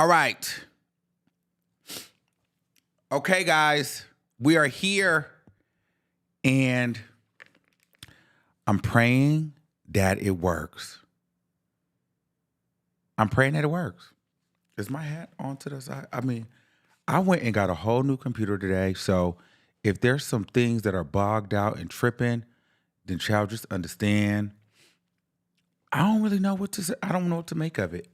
All right. Okay, guys, we are here, and I'm praying that it works. I'm praying that it works. Is my hat on to the side? I mean, I went and got a whole new computer today, so if there's some things that are bogged out and tripping, then child, just understand. I don't really know what to say. I don't know what to make of it.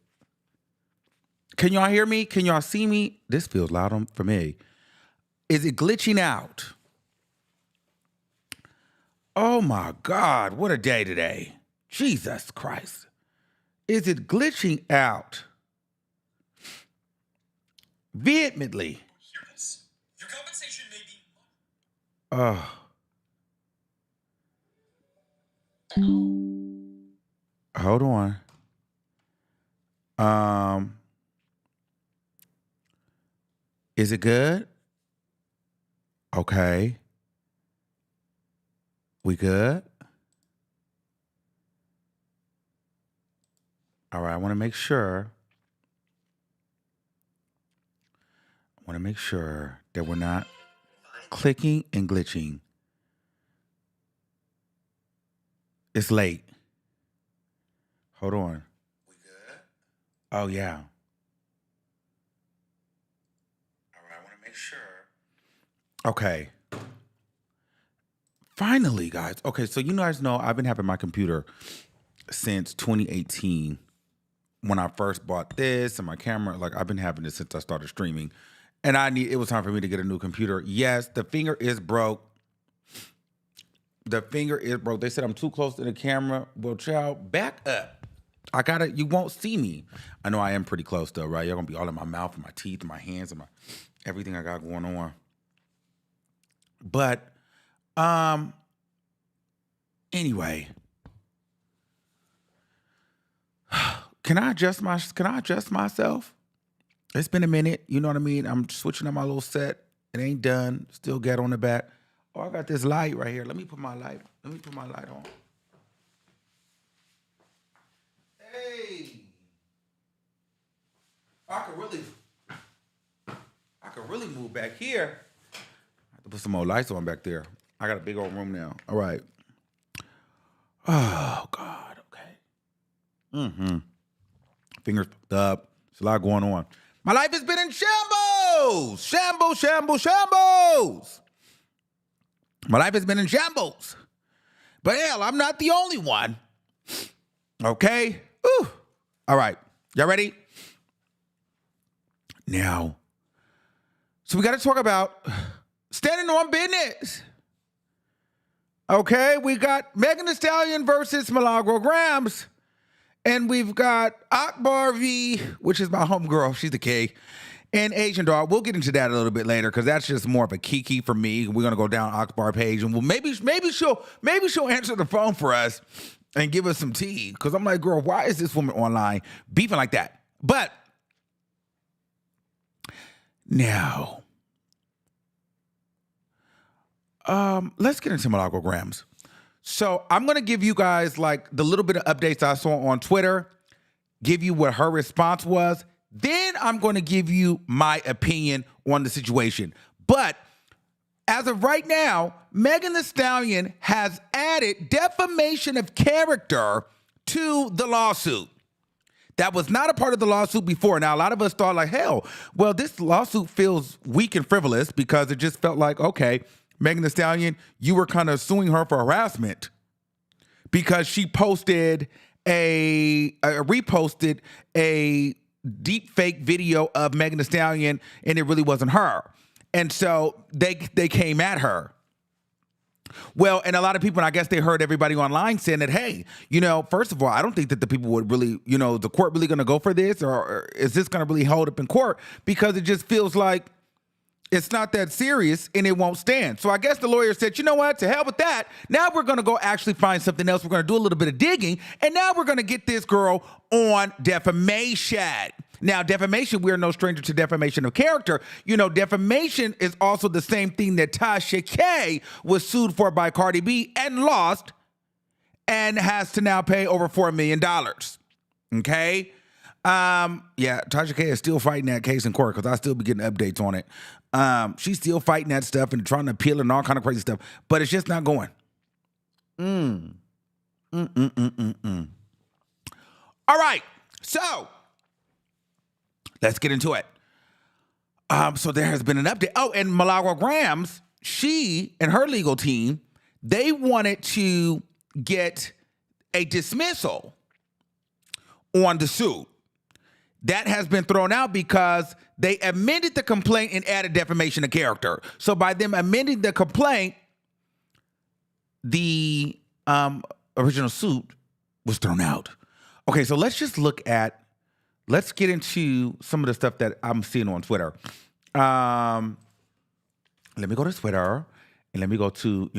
Can y'all hear me? Can y'all see me? This feels loud for me. Is it glitching out? Oh my God, what a day today. Jesus Christ. Is it glitching out? Vehemently. Hear this. Your compensation may be... Hold on. Is it good? Okay. We good? All right, I want to make sure. That we're not clicking and glitching. It's late. Hold on. We good? Oh, yeah. All right, I want to make sure. Okay. Finally, guys. Okay, so you guys know I've been having my computer since 2018 when I first bought this and my camera. Like, I've been having this since I started streaming. And it was time for me to get a new computer. Yes, the finger is broke. They said I'm too close to the camera. Well, child, back up. You won't see me. I know I am pretty close though, right? You're gonna be all in my mouth and my teeth and my hands and everything I got going on. But, anyway. Can I adjust myself? It's been a minute, you know what I mean? I'm switching up my little set. It ain't done. Still got on the back. Oh, I got this light right here. Let me put my light on. Hey. I could really move back here. I have to put some more lights on back there. I got a big old room now. All right. Oh, God. Okay. Fingers up. There's a lot going on. My life has been in shambles. Shambles. My life has been in shambles. But hell, I'm not the only one. Okay? Ooh. All right. Y'all ready? Now, so we got to talk about standing on business. Okay? We got Megan Thee Stallion versus Milagro Grams. And we've got Akbar V, which is my homegirl. She's the K. And Asian Dog. We'll get into that a little bit later because that's just more of a kiki for me. We're gonna go down Akbar page and maybe she'll answer the phone for us and give us some tea. Because I'm like, girl, why is this woman online beefing like that? But now, let's get into Milagro Grams. So I'm going to give you guys like the little bit of updates I saw on Twitter, give you what her response was. Then I'm going to give you my opinion on the situation. But as of right now, Megan Thee Stallion has added defamation of character to the lawsuit. That was not a part of the lawsuit before. Now, a lot of us thought like, hell, well, this lawsuit feels weak and frivolous because it just felt like, okay, Megan Thee Stallion, you were kind of suing her for harassment because she posted reposted a deep fake video of Megan Thee Stallion and it really wasn't her. And so they came at her. Well, and a lot of people, and I guess they heard everybody online saying that, hey, first of all, I don't think that the people would really, the court really going to go for this or is this going to really hold up in court? Because it just feels like it's not that serious and it won't stand. So I guess the lawyer said, you know what, to hell with that. Now we're going to go actually find something else. We're going to do a little bit of digging. And now we're going to get this girl on defamation. Now, defamation, we're no stranger to defamation of character. Defamation is also the same thing that Tasha K was sued for by Cardi B and lost and has to now pay over $4 million. Okay? Yeah, Tasha K is still fighting that case in court because I still be getting updates on it. She's still fighting that stuff and trying to appeal and all kind of crazy stuff, but it's just not going. All right, so let's get into it. So there has been an update. Oh, and Milagro Grams, she and her legal team, they wanted to get a dismissal on the suit. That has been thrown out because they amended the complaint and added defamation of character. So by them amending the complaint, the original suit was thrown out. Okay, so let's get into some of the stuff that I'm seeing on Twitter. Let me go to Twitter and let me go to,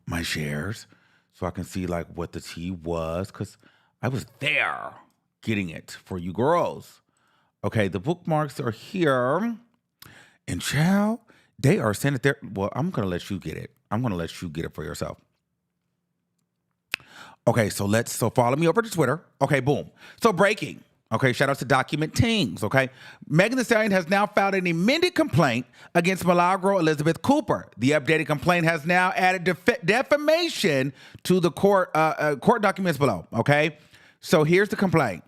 my shares so I can see like what the tea was, because I was there getting it for you girls. Okay, the bookmarks are here. And child, they are sending it there. Well, I'm going to let you get it. I'm going to let you get it for yourself. Okay, so follow me over to Twitter. Okay, boom. So breaking. Okay, shout out to Document Tings, okay? Megan Thee Stallion has now filed an amended complaint against Milagro Elizabeth Cooper. The updated complaint has now added defamation to the court documents below, okay? So here's the complaint.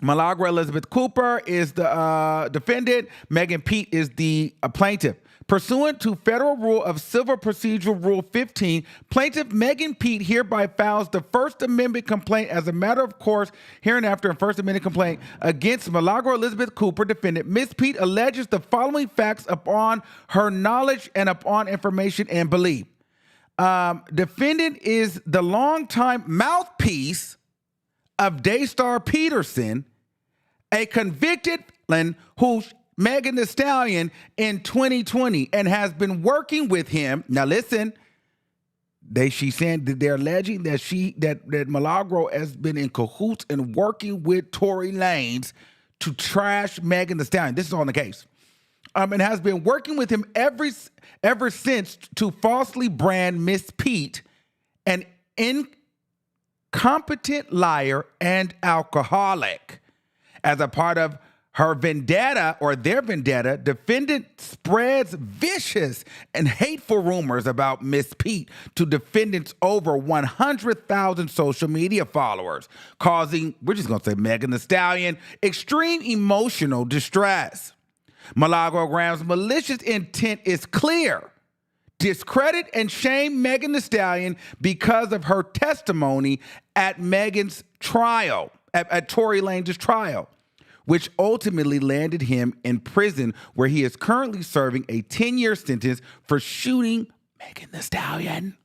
Milagro Elizabeth Cooper is the defendant. Megan Pete is the plaintiff. Pursuant to Federal Rule of Civil Procedure Rule 15, plaintiff Megan Pete hereby files the First Amendment complaint as a matter of course hereinafter in First Amendment complaint against Milagro Elizabeth Cooper, defendant. Ms. Pete alleges the following facts upon her knowledge and upon information and belief. Defendant is the longtime mouthpiece of Daystar Peterson, a convicted felon who Megan Thee Stallion in 2020 and has been working with him. Now listen, she's saying that they're alleging that Milagro has been in cahoots and working with Tory Lanes to trash Megan Thee Stallion. This is on the case. And has been working with him ever since to falsely brand Miss Pete an incompetent liar and alcoholic. As a part of her vendetta or their vendetta, defendant spreads vicious and hateful rumors about Miss Pete to defendant's over 100,000 social media followers, causing, we're just going to say Megan Thee Stallion, extreme emotional distress. Milagro Graham's malicious intent is clear. Discredit and shame Megan Thee Stallion because of her testimony at Megan's trial, at Tory Lanes' trial, which ultimately landed him in prison, where he is currently serving a 10-year sentence for shooting Megan Thee Stallion.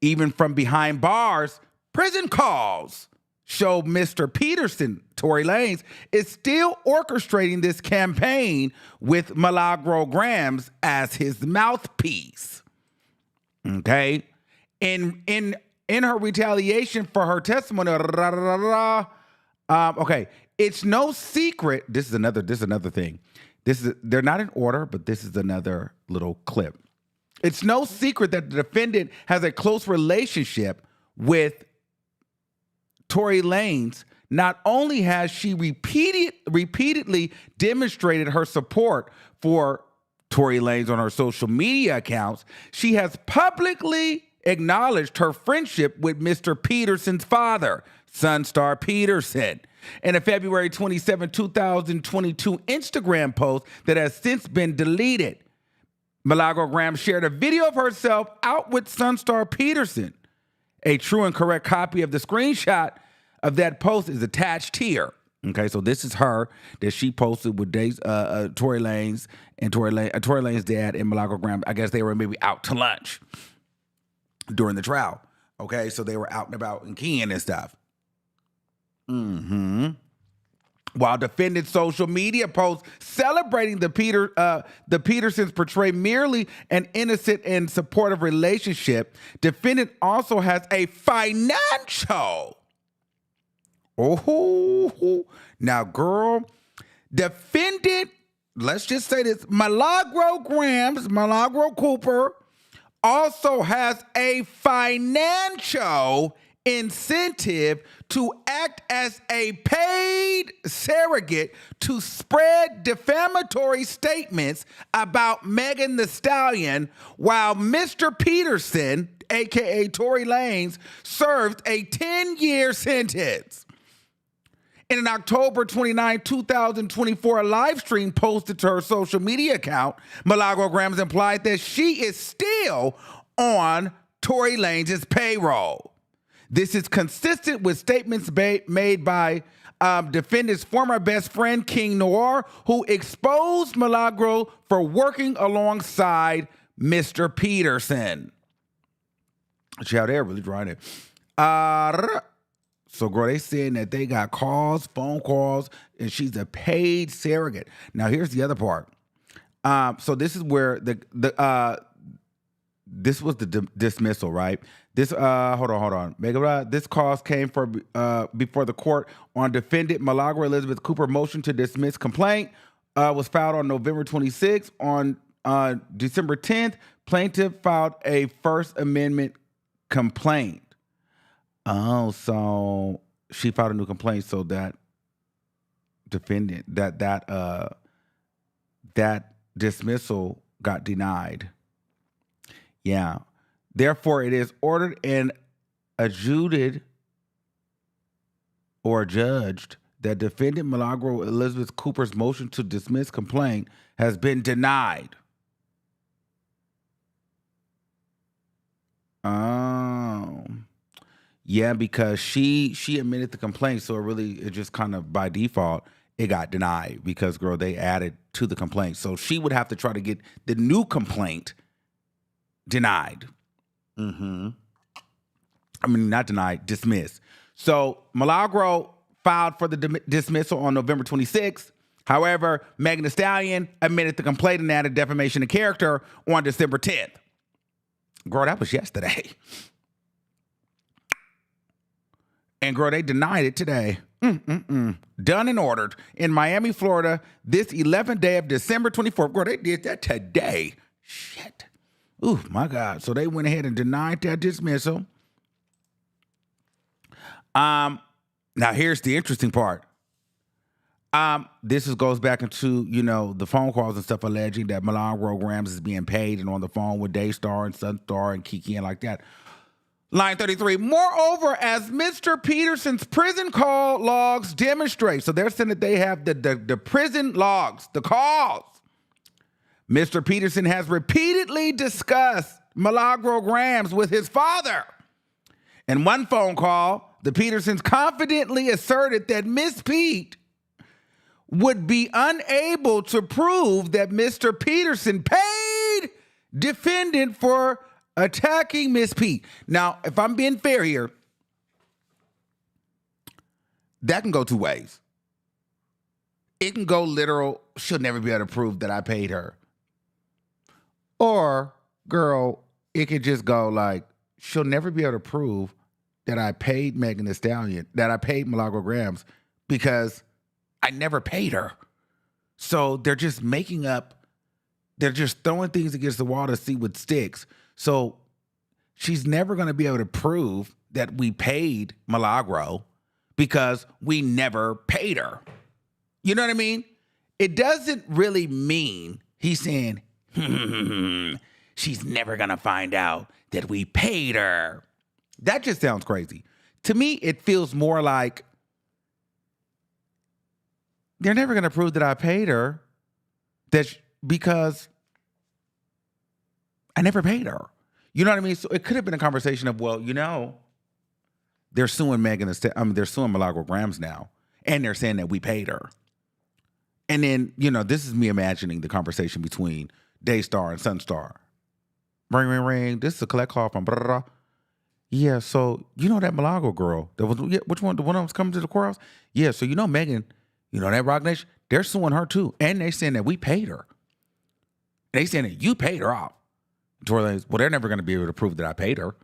Even from behind bars, prison calls show Mr. Peterson, Tory Lanes, is still orchestrating this campaign with Milagro Grams as his mouthpiece. Okay? In her retaliation for her testimony, okay, it's no secret. This is another thing. They're not in order, but this is another little clip. It's no secret that the defendant has a close relationship with Tory Lanes. Not only has she repeatedly demonstrated her support for Tory Lanes on her social media accounts, she has publicly acknowledged her friendship with Mr. Peterson's father, Sunstar Peterson, in a February 27, 2022 Instagram post that has since been deleted. Milagro Graham shared a video of herself out with Sunstar Peterson. A true and correct copy of the screenshot of that post is attached here. Okay, so this is her that she posted with Tory Lanes and Tory Lanes' dad and Milagro Graham. I guess they were maybe out to lunch during the trial. Okay, so they were out and about and keying and stuff. While defendant's social media posts celebrating the Petersons portray merely an innocent and supportive relationship, defendant also has a financial. Now, girl, defendant, let's just say this, Milagro Cooper also has a financial incentive to act as a paid surrogate to spread defamatory statements about Megan Thee Stallion, while Mr. Peterson, aka Tory Lanes, served a 10-year sentence. In an October 29, 2024 live stream posted to her social media account, Milagro Grams implied that she is still on Tory Lanes' payroll. This is consistent with statements made by defendant's former best friend, King Noir, who exposed Milagro for working alongside Mr. Peterson. See how they're really trying it. So, girl, they saying that they got calls, phone calls, and she's a paid surrogate. Now, here's the other part. So this is where this was the dismissal, right? This hold on. This cause came before the court on defendant Milagro Elizabeth Cooper motion to dismiss complaint was filed on November 26th. On December 10th, plaintiff filed a First Amendment complaint. Oh, so she filed a new complaint so that defendant that dismissal got denied. Yeah. Therefore, it is ordered and adjudicated or judged that defendant Milagro Elizabeth Cooper's motion to dismiss complaint has been denied. Oh. Yeah, because she admitted the complaint, so it just kind of by default it got denied because, girl, they added to the complaint. So she would have to try to get the new complaint denied. Not denied, dismissed. So Milagro filed for the dismissal on November 26th. However, Megan Thee Stallion admitted the complaint and added defamation of character on December 10th. Girl, that was yesterday. And girl, they denied it today. Done and ordered in Miami, Florida, this 11th day of December 24th. Girl, they did that today. Shit. Ooh, my God. So they went ahead and denied that dismissal. Now here's the interesting part. This goes back into, the phone calls and stuff alleging that Milagro Grams is being paid and on the phone with Daystar and Sunstar and Kiki and like that. Line 33. Moreover, as Mr. Peterson's prison call logs demonstrate, so they're saying that they have the prison logs, the calls. Mr. Peterson has repeatedly discussed Milagro Grams with his father. In one phone call, the Petersons confidently asserted that Miss Pete would be unable to prove that Mr. Peterson paid defendant for attacking Miss Pete. Now, if I'm being fair here, that can go two ways. It can go literal, she'll never be able to prove that I paid her. Or, girl, it could just go like, she'll never be able to prove that I paid Megan Thee Stallion, that I paid Milagro Grams because I never paid her. So they're just making up, they're just throwing things against the wall to see what sticks. So she's never going to be able to prove that we paid Milagro because we never paid her. You know what I mean? It doesn't really mean he's saying, she's never going to find out that we paid her. That just sounds crazy. To me, it feels more like they're never going to prove that I paid her because I never paid her. You know what I mean? So it could have been a conversation of, well, they're suing they're suing Milagro Grams now, and they're saying that we paid her. And then, this is me imagining the conversation between Daystar and Sunstar. Ring, ring, ring. This is a collect call from blah, blah, blah. Yeah, so that Milagro girl, which one? The one that was coming to the courthouse? Yeah, so Megan, that Rock Nation, they're suing her too. And they're saying that we paid her. They saying that you paid her off. Tory Lanes, well, they're never going to be able to prove that I paid her.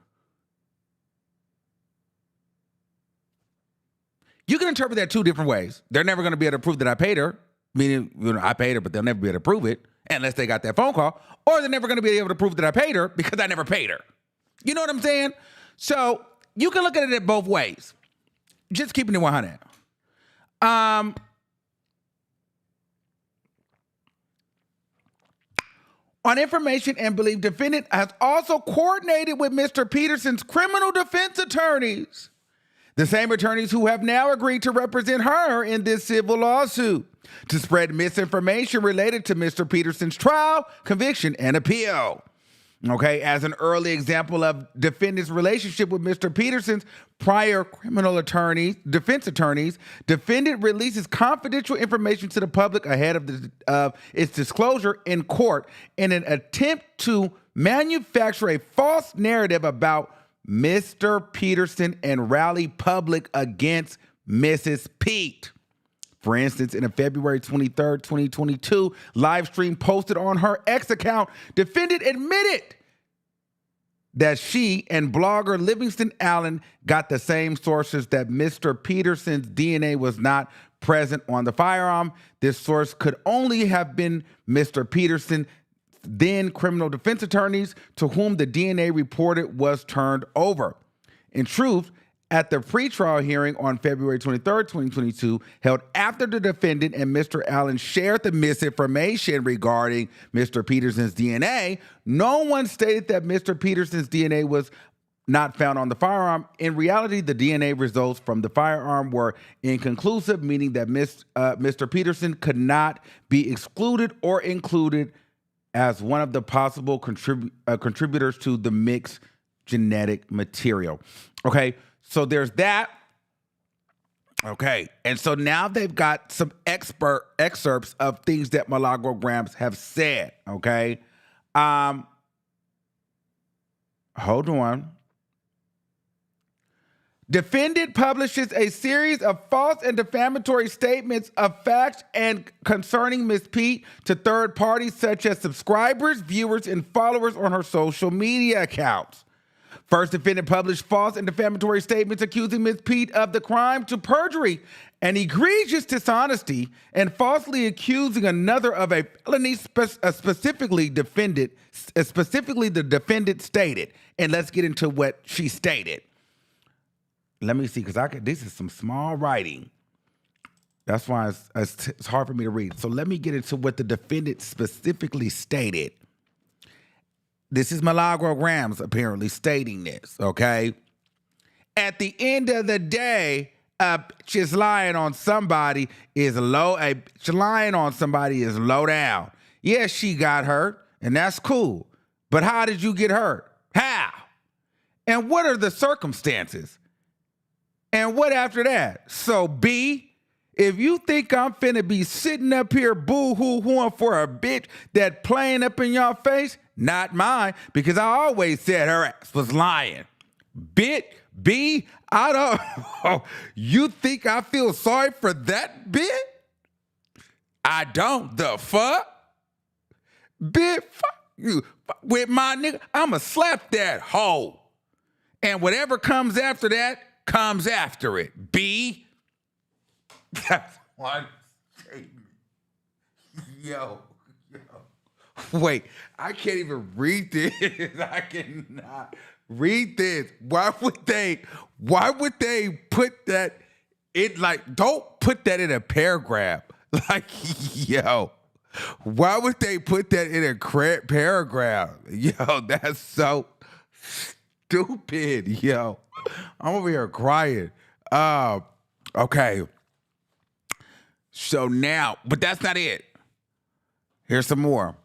You can interpret that two different ways. They're never going to be able to prove that I paid her, meaning I paid her, but they'll never be able to prove it unless they got that phone call. Or they're never going to be able to prove that I paid her because I never paid her. You know what I'm saying? So you can look at it both ways. Just keeping it 100. On information and belief, defendant has also coordinated with Mr. Peterson's criminal defense attorneys, the same attorneys who have now agreed to represent her in this civil lawsuit, to spread misinformation related to Mr. Peterson's trial, conviction, and appeal. Okay, as an early example of defendant's relationship with Mr. Peterson's prior criminal defense attorneys, defendant releases confidential information to the public ahead of its disclosure in court in an attempt to manufacture a false narrative about Mr. Peterson and rally public against Mrs. Pete. For instance, in a February 23rd, 2022 live stream posted on her X account, defendant admitted that she and blogger Livingston Allen got the same sources, that Mr. Peterson's DNA was not present on the firearm. This source could only have been Mr. Peterson, then criminal defense attorneys, to whom the DNA reported was turned over. In truth, at the pretrial hearing on February 23rd, 2022, held after the defendant and Mr. Allen shared the misinformation regarding Mr. Peterson's DNA, no one stated that Mr. Peterson's DNA was not found on the firearm. In reality, the DNA results from the firearm were inconclusive, meaning that Mr. Peterson could not be excluded or included as one of the possible contributors to the mixed genetic material. Okay. So there's that. Okay. And so now they've got some excerpts of things that Milagro Grams have said. Okay. Hold on. Defendant publishes a series of false and defamatory statements of facts and concerning Ms. Pete to third parties such as subscribers, viewers, and followers on her social media accounts. First, defendant published false and defamatory statements accusing Ms. Pete of the crime to perjury and egregious dishonesty, and falsely accusing another of a felony, specifically the defendant stated. And let's get into what she stated. Let me see, because this is some small writing. That's why it's hard for me to read. So let me get into what the defendant specifically stated. This is Milagro Grams apparently stating this, okay? At the end of the day, just lying on somebody is low. Lying on somebody is low down. Yes, she got hurt, and that's cool. But how did you get hurt? How? And what are the circumstances? And what after that? So B, if you think I'm finna be sitting up here boo-hoo-hooing for a bitch that playing up in your face, not mine, because I always said her ass was lying. B, I don't, you think I feel sorry for that bit? I don't, the fuck? Bitch, fuck you. With my nigga, I'ma slap that hoe. And whatever comes after that, comes after it. B. That's one statement. Yo. Wait, I can't even read this. I cannot read this. Why would they put that don't put that in a paragraph. Like, yo. Why would they put that in a paragraph? Yo, that's so stupid, yo. I'm over here crying. Okay. So now, but that's not it. Here's some more.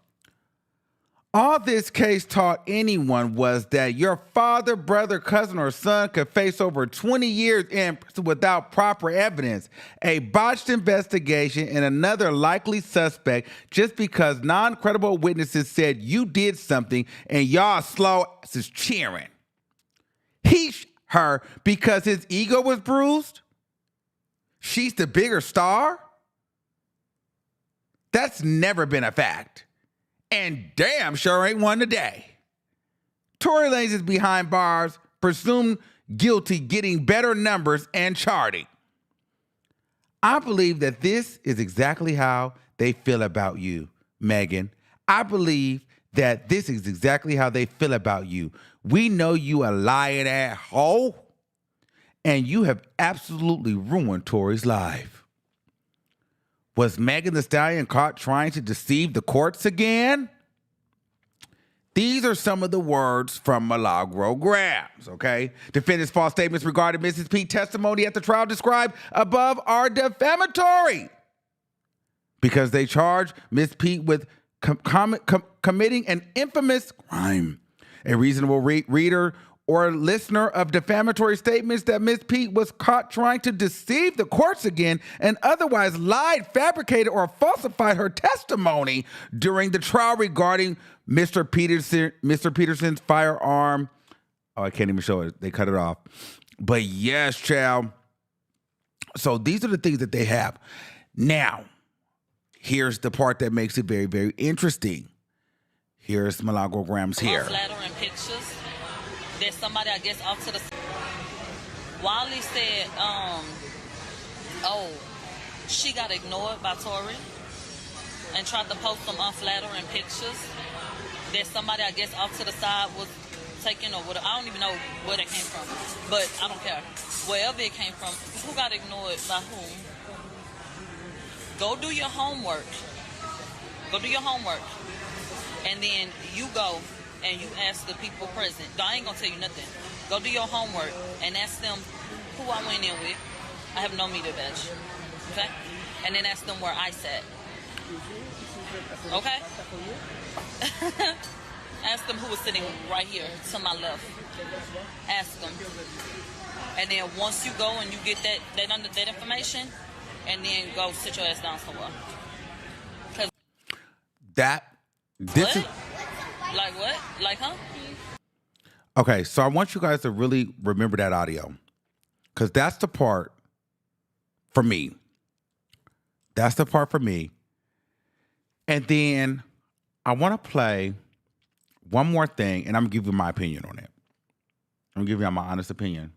All this case taught anyone was that your father, brother, cousin, or son could face over 20 years in prison without proper evidence, a botched investigation, and another likely suspect just because non-credible witnesses said you did something and y'all slow asses cheering. He her because his ego was bruised? She's the bigger star? That's never been a fact. And damn sure ain't one today. Tory Lanes is behind bars, presumed guilty, getting better numbers and charting. I believe that this is exactly how they feel about you, Megan. I believe that this is exactly how they feel about you. We know you a lying ass hoe. and you have absolutely ruined Tory's life. Was Megan Thee Stallion caught trying to deceive the courts again? These are some of the words from Milagro Grams, okay? Defendant's false statements regarding Mrs. P's testimony at the trial described above are defamatory because they charge Ms. P with committing an infamous crime. A reasonable reader or listener of defamatory statements that Ms. P was caught trying to deceive the courts again and otherwise lied, fabricated, or falsified her testimony during the trial regarding Mr. Peterson's firearm. Oh, I can't even show it. They cut it off. But yes, child. So these are the things that they have. Now, here's the part that makes it very, very interesting. Here's Milagro Grams here. Flattering pictures. There's somebody, I guess, off to the... Wiley said, oh, she got ignored by Tory and tried to post some unflattering pictures. There's somebody, I guess, off to the side was taken or whatever. I don't even know where that came from, but I don't care. Wherever it came from, who got ignored by whom? Go do your homework. Go do your homework. And then you go and you ask the people present. I ain't gonna tell you nothing. Go do your homework and ask them who I went in with. I have no media badge. Okay? And then ask them where I sat. Okay? Ask them who was sitting right here to my left. Ask them. And then once you go and you get that information, and then go sit your ass down somewhere. This what? is Like what? Like, huh? okay. So I want you guys to really remember that audio, because that's the part for me. That's the part for me. And then I want to play one more thing, and I'm gonna give you my opinion on it. I'm gonna give you my honest opinion,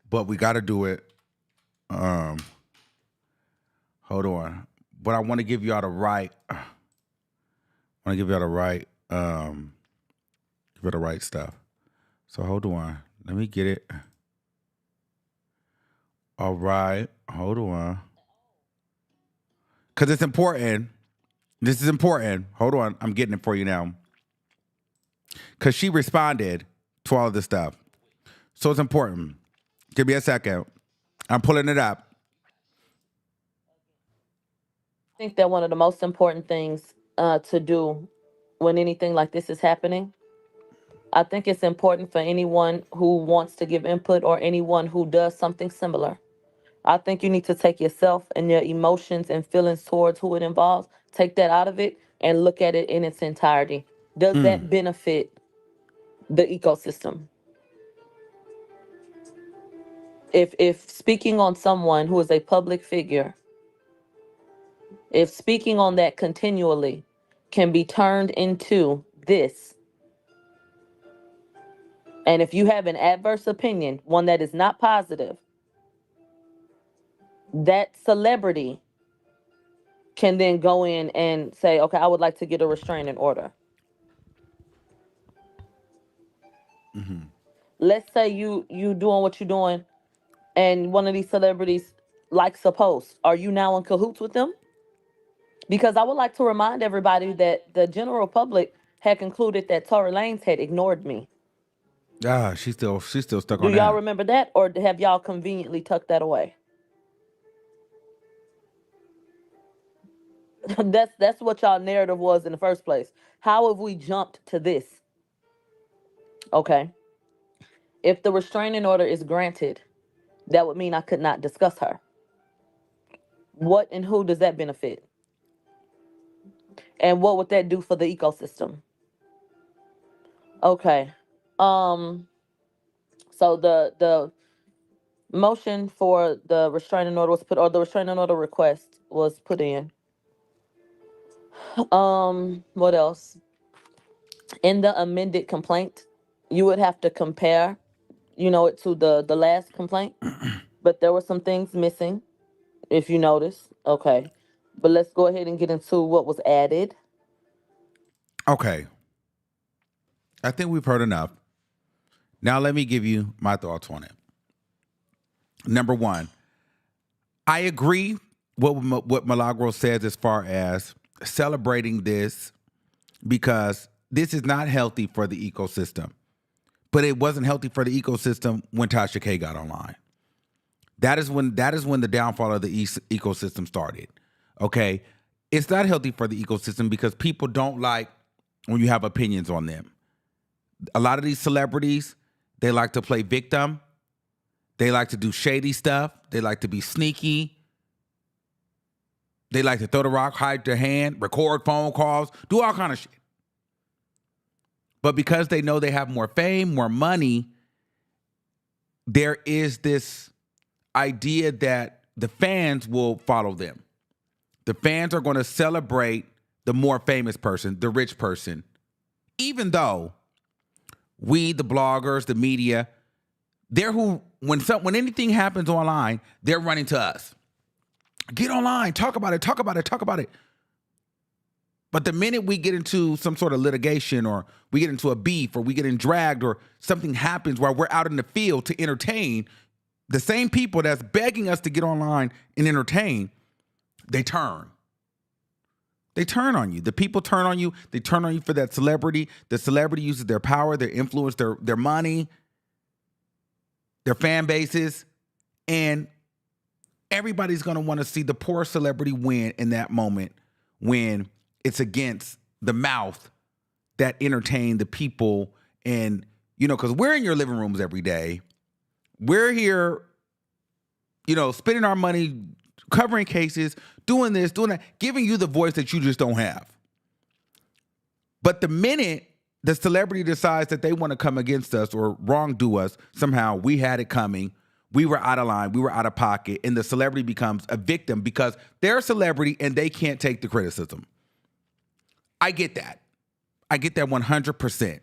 but we got to do it. Hold on. But I want to give y'all the right. I want to give y'all the right. Give you the right stuff. So hold on. Let me get it. All right. Hold on. Because it's important. This is important. Hold on. I'm getting it for you now. Because she responded to all of this stuff. So it's important. Give me a second. I'm pulling it up. I think that one of the most important things to do when anything like this is happening, I think it's important for anyone who wants to give input or anyone who does something similar. I think you need to take yourself and your emotions and feelings towards who it involves, take that out of it and look at it in its entirety. Does that benefit the ecosystem? If speaking on someone who is a public figure, if speaking on that continually can be turned into this, and if you have an adverse opinion, one that is not positive, that celebrity can then go in and say, okay, I would like to get a restraining order. Mm-hmm. Let's say you doing what you're doing and one of these celebrities likes a post. Are you now in cahoots with them? Because I would like to remind everybody that the general public had concluded that Tory Lanes had ignored me. Ah, she's still stuck Do on y'all that. remember that, or have y'all conveniently tucked that away? That's what y'all narrative was in the first place. How have we jumped to this? Okay. If the restraining order is granted, that would mean I could not discuss her. What and who does that benefit? And what would that do for the ecosystem? Okay. So the motion for the restraining order was put, or the restraining order request was put in. What else? In the amended complaint, you would have to compare, it to the last complaint. But there were some things missing, if you notice. Okay. But let's go ahead and get into what was added. Okay. I think we've heard enough. Now let me give you my thoughts on it. Number one, I agree what Milagro says as far as celebrating this because this is not healthy for the ecosystem. But it wasn't healthy for the ecosystem when Tasha K got online. That is when the downfall of the ecosystem started. Okay? It's not healthy for the ecosystem because people don't like when you have opinions on them. A lot of these celebrities, they like to play victim. They like to do shady stuff. They like to be sneaky. They like to throw the rock, hide their hand, record phone calls, do all kind of shit. But because they know they have more fame, more money, there is this idea that the fans will follow them. The fans are going to celebrate the more famous person, the rich person, even though we, the bloggers, the media, when anything happens online, they're running to us. Get online, talk about it, talk about it, talk about it. But the minute we get into some sort of litigation or we get into a beef or we get dragged or something happens while we're out in the field to entertain, the same people that's begging us to get online and entertain, they turn. They turn on you. The people turn on you. They turn on you for that celebrity. The celebrity uses their power, their influence, their money, their fan bases, and everybody's going to want to see the poor celebrity win in that moment when it's against the mouth that entertain the people. And, because we're in your living rooms every day. We're here, spending our money, covering cases, doing this, doing that, giving you the voice that you just don't have. But the minute the celebrity decides that they want to come against us or wrongdo us, somehow we had it coming. We were out of line. We were out of pocket. And the celebrity becomes a victim because they're a celebrity and they can't take the criticism. I get that. I get that 100%.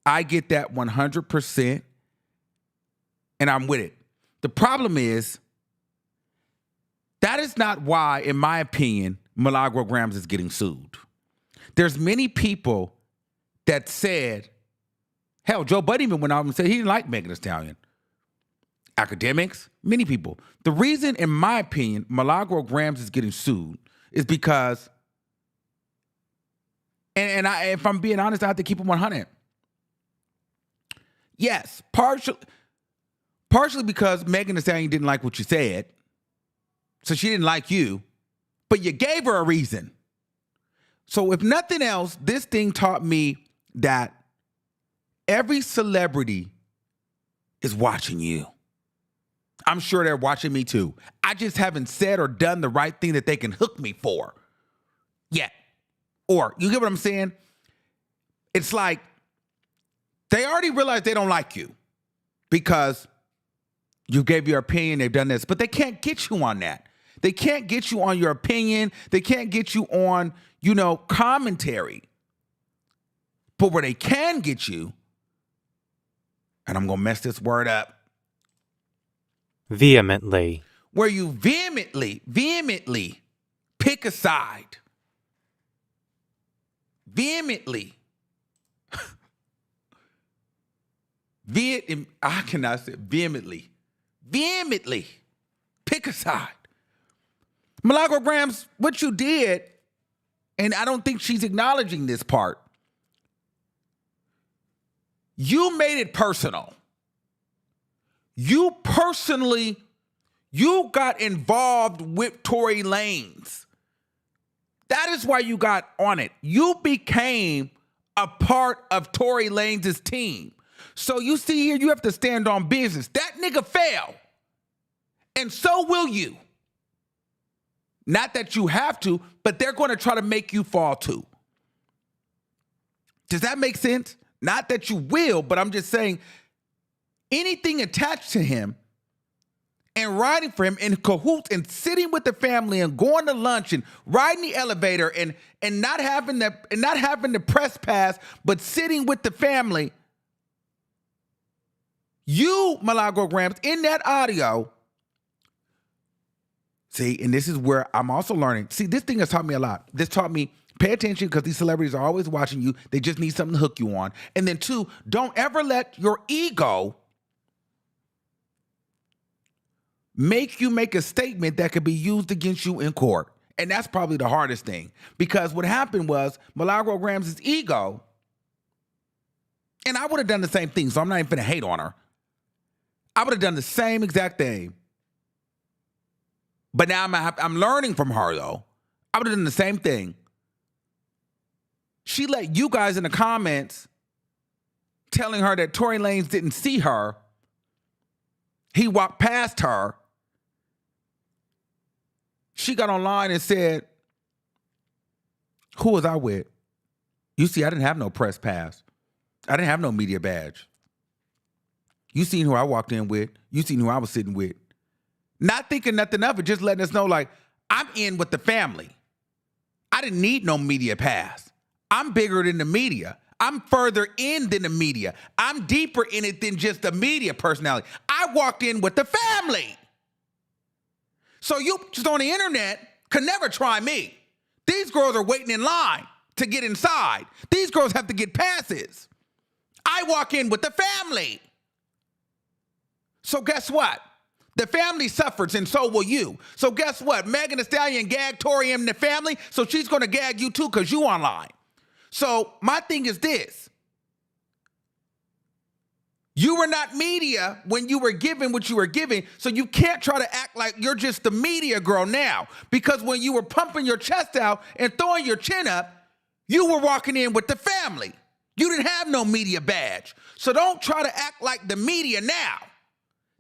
I get that 100%. And I'm with it. The problem is, that is not why, in my opinion, Milagro Grams is getting sued. There's many people that said, hell, Joe Budden even went out and said he didn't like Megan Thee Stallion. Academics, many people. The reason, in my opinion, Milagro Grams is getting sued is because, and if I'm being honest, I have to keep it 100. Yes, partially because Megan Thee Stallion didn't like what you said, so she didn't like you, but you gave her a reason. So if nothing else, this thing taught me that every celebrity is watching you. I'm sure they're watching me too. I just haven't said or done the right thing that they can hook me for yet. Or, you get what I'm saying? It's like they already realize they don't like you because you gave your opinion, they've done this, but they can't get you on that. They can't get you on your opinion. They can't get you on, commentary. But where they can get you, and I'm going to mess this word up. Vehemently. Where you vehemently pick a side. Vehemently. I cannot say vehemently. Vehemently pick a side. Milagro Grams, what you did, and I don't think she's acknowledging this part, you made it personal. You got involved with Tory Lanes. That is why you got on it. You became a part of Tory Lanes' team. So you see here, you have to stand on business. That nigga fell. And so will you. Not that you have to, but they're going to try to make you fall too. Does that make sense? Not that you will, but I'm just saying anything attached to him and riding for him in cahoots and sitting with the family and going to lunch and riding the elevator and not having the press pass, but sitting with the family. You, Milagro Grams, in that audio. See, and this is where I'm also learning. See, this thing has taught me a lot. This taught me Pay attention because these celebrities are always watching you. They just need something to hook you on. And then 2, don't ever let your ego make you make a statement that could be used against you in court. And that's probably the hardest thing. Because what happened was Milagro Grams' ego, and I would have done the same thing, so I'm not even gonna hate on her. I would have done the same exact thing. But now I'm learning from her, though. I would have done the same thing. She let you guys in the comments telling her that Tory Lanes didn't see her. He walked past her. She got online and said, who was I with? You see, I didn't have no press pass. I didn't have no media badge. You seen who I walked in with. You seen who I was sitting with. Not thinking nothing of it, just letting us know, like, I'm in with the family. I didn't need no media pass. I'm bigger than the media. I'm further in than the media. I'm deeper in it than just the media personality. I walked in with the family. So you just on the internet could never try me. These girls are waiting in line to get inside. These girls have to get passes. I walk in with the family. So guess what? The family suffers and so will you. So guess what? Megan Thee Stallion gagged Tory and the family, so she's going to gag you too because you online. So my thing is this. You were not media when you were given what you were given, so you can't try to act like you're just the media girl now. Because when you were pumping your chest out and throwing your chin up, you were walking in with the family. You didn't have no media badge. So don't try to act like the media now.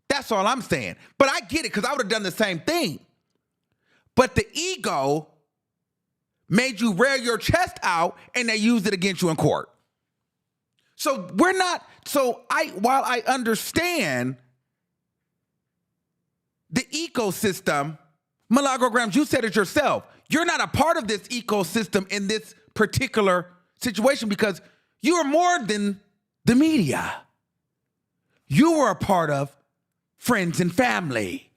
That's all I'm saying. But I get it because I would have done the same thing. But the ego made you rear your chest out and they used it against you in court. So while I understand the ecosystem, Milagro Grams, you said it yourself. You're not a part of this ecosystem in this particular situation because you are more than the media. You were a part of friends and family.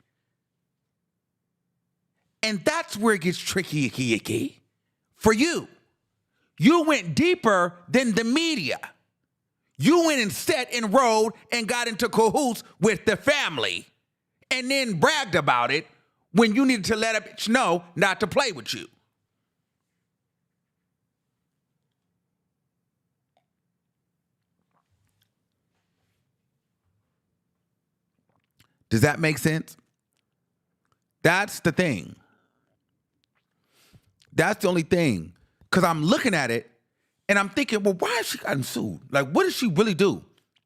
And that's where it gets tricky for you. You went deeper than the media. You went and sat and rode and got into cahoots with the family and then bragged about it when you needed to let a bitch know not to play with you. Does that make sense? That's the thing. That's the only thing. Because I'm looking at it and I'm thinking, well, why has she gotten sued? Like, what does she really do?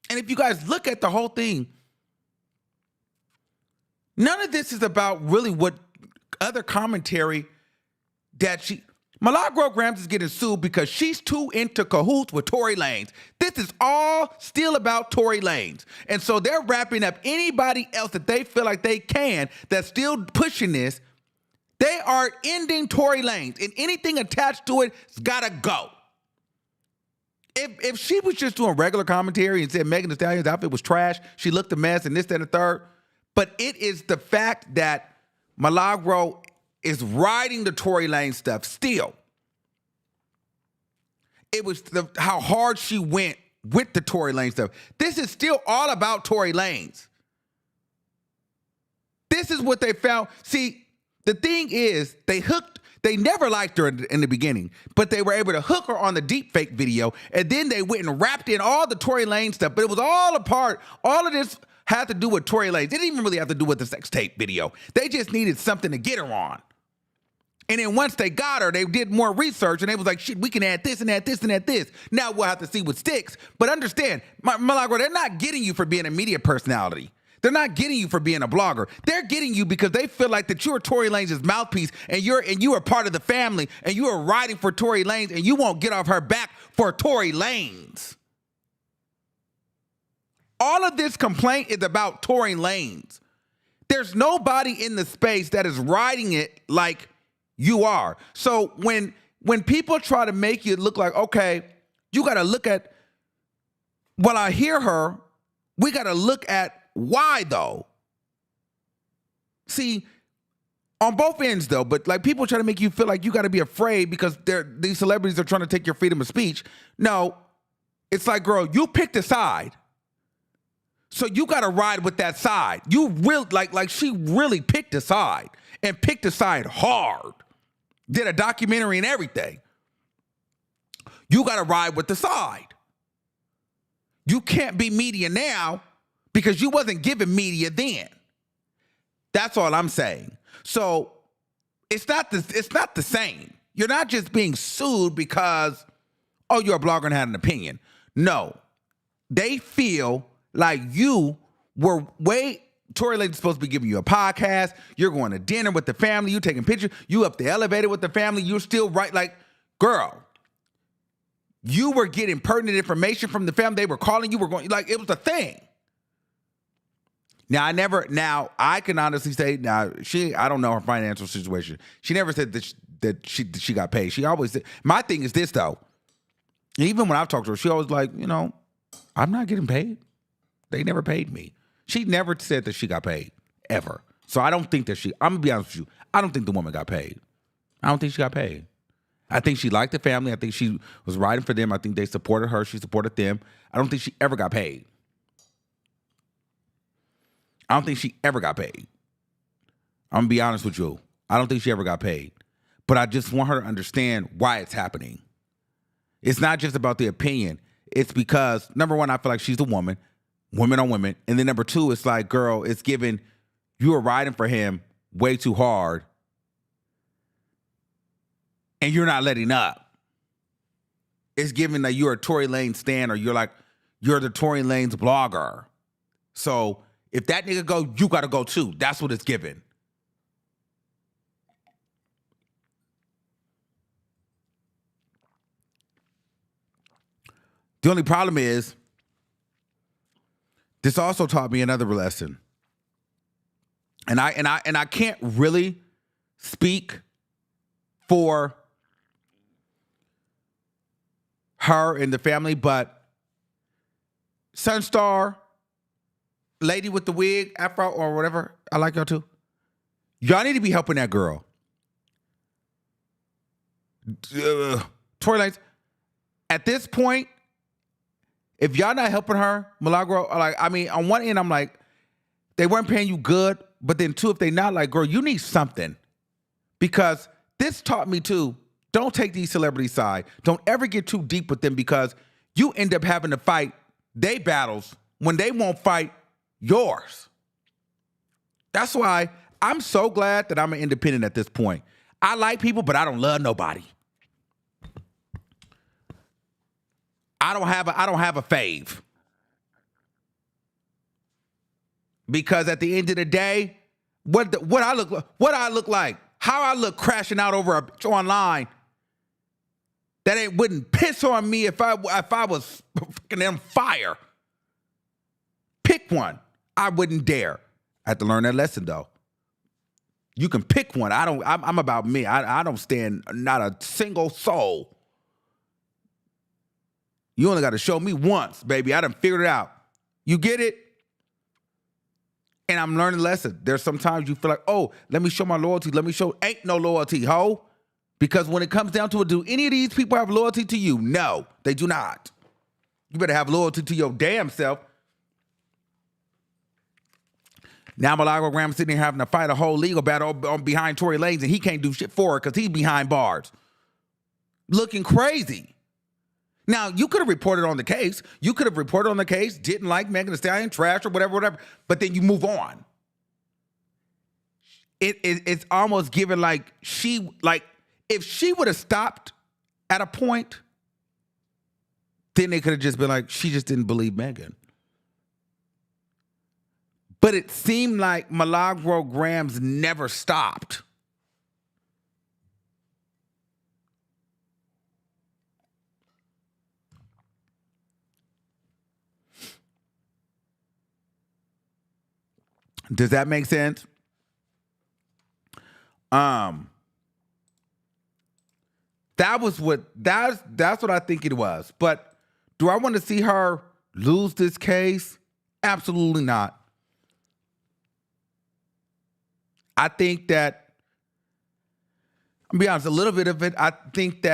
And if you guys look at the whole thing, none of this is about really what other commentary that Milagro Grams is getting sued because she's too into cahoots with Tory Lanes. This is all still about Tory Lanes. And so they're wrapping up anybody else that they feel like they can that's still pushing this. They are ending Tory Lanes, and anything attached to it's gotta go. If she was just doing regular commentary and said Megan Thee Stallion's outfit was trash, she looked a mess and this, that, and the third, but it is the fact that Milagro is riding the Tory Lanez stuff still. It was how hard she went with the Tory Lanez stuff. This is still all about Tory Lanez. This is what they found. See, the thing is, they never liked her in the beginning, but they were able to hook her on the deep fake video, and then they went and wrapped in all the Tory Lanez stuff, but it was all a part. All of this had to do with Tory Lanez. It didn't even really have to do with the sex tape video. They just needed something to get her on. And then once they got her, they did more research, and they was like, shit, we can add this and add this and add this. Now we'll have to see what sticks. But understand, Milagro, they're not getting you for being a media personality. They're not getting you for being a blogger. They're getting you because they feel like that you're Tory Lanez' mouthpiece and you are part of the family and you are riding for Tory Lanez and you won't get off her back for Tory Lanez. All of this complaint is about Tory Lanez. There's nobody in the space that is riding it like you are. So when people try to make you look like, okay, you got to look at, well, I hear her, we got to look at why though? See, On both ends, though, but like people try to make you feel like you got to be afraid because these celebrities are trying to take your freedom of speech. No, it's like, girl, you picked a side, so you got to ride with that side. You really like she really picked a side and picked a side hard. Did a documentary and everything. You got to ride with the side. You can't be media now because you wasn't given media then. That's all I'm saying. So it's not the same. You're not just being sued because, oh, you're a blogger and had an opinion. No. They feel like you were Tory Lanes is supposed to be giving you a podcast. You're going to dinner with the family. You taking pictures. You up the elevator with the family. You're still right. Like, girl, you were getting pertinent information from the family. They were calling you. Were going, like, it was a thing. Now, I can honestly say, I don't know her financial situation. She never said that she got paid. She always said, my thing is this, though. Even when I've talked to her, she always like, I'm not getting paid. They never paid me. She never said that she got paid, ever. So I don't think that I'm going to be honest with you, I don't think the woman got paid. I don't think she got paid. I think she liked the family. I think she was riding for them. I think they supported her. She supported them. I don't think she ever got paid. I don't think she ever got paid. I'm going to be honest with you. I don't think she ever got paid. But I just want her to understand why it's happening. It's not just about the opinion. It's because, number one, I feel like she's the woman on women. And then number two, it's like, girl, it's given, you were riding for him way too hard. And you're not letting up. It's given that you're a Tory Lanez stan or you're the Tory Lanez blogger. So if that nigga go, you got to go too. That's what it's given. The only problem is, this also taught me another lesson. And I can't really speak for her and the family, but Sunstar, lady with the wig, afro or whatever, I like y'all too. Y'all need to be helping that girl. Tory Lanes, at this point, if y'all not helping her, Milagro, on one end, I'm like, they weren't paying you good, but then two, if they not, like, girl, you need something. Because this taught me too, don't take these celebrities' side. Don't ever get too deep with them because you end up having to fight they battles when they won't fight yours. That's why I'm so glad that I'm an independent at this point. I like people, but I don't love nobody. I don't have a fave. Because at the end of the day, what I look like, how I look crashing out over a bitch online that wouldn't piss on me if I was fucking on fire. Pick one. I wouldn't dare. I have to learn that lesson though. You can pick one. I'm about me. I don't stand not a single soul. You only got to show me once, baby. I done figured it out. You get it? And I'm learning a lesson. There's sometimes you feel like, oh, let me show my loyalty. Let me show, ain't no loyalty, ho. Because when it comes down to it, do any of these people have loyalty to you? No, they do not. You better have loyalty to your damn self. Now Milagro Graham sitting here having to fight a whole legal battle behind Tory Lanes, and he can't do shit for her because he's behind bars. Looking crazy. Now, you could have reported on the case. You could have reported on the case, didn't like Megan Thee Stallion, trash or whatever, but then you move on. It's almost given like if she would have stopped at a point, then they could have just been like, she just didn't believe Megan. But it seemed like Milagro Graham's never stopped. Does that make sense? That's what I think it was. But do I want to see her lose this case? Absolutely not. I think that I'll be honest, a little bit of it. I think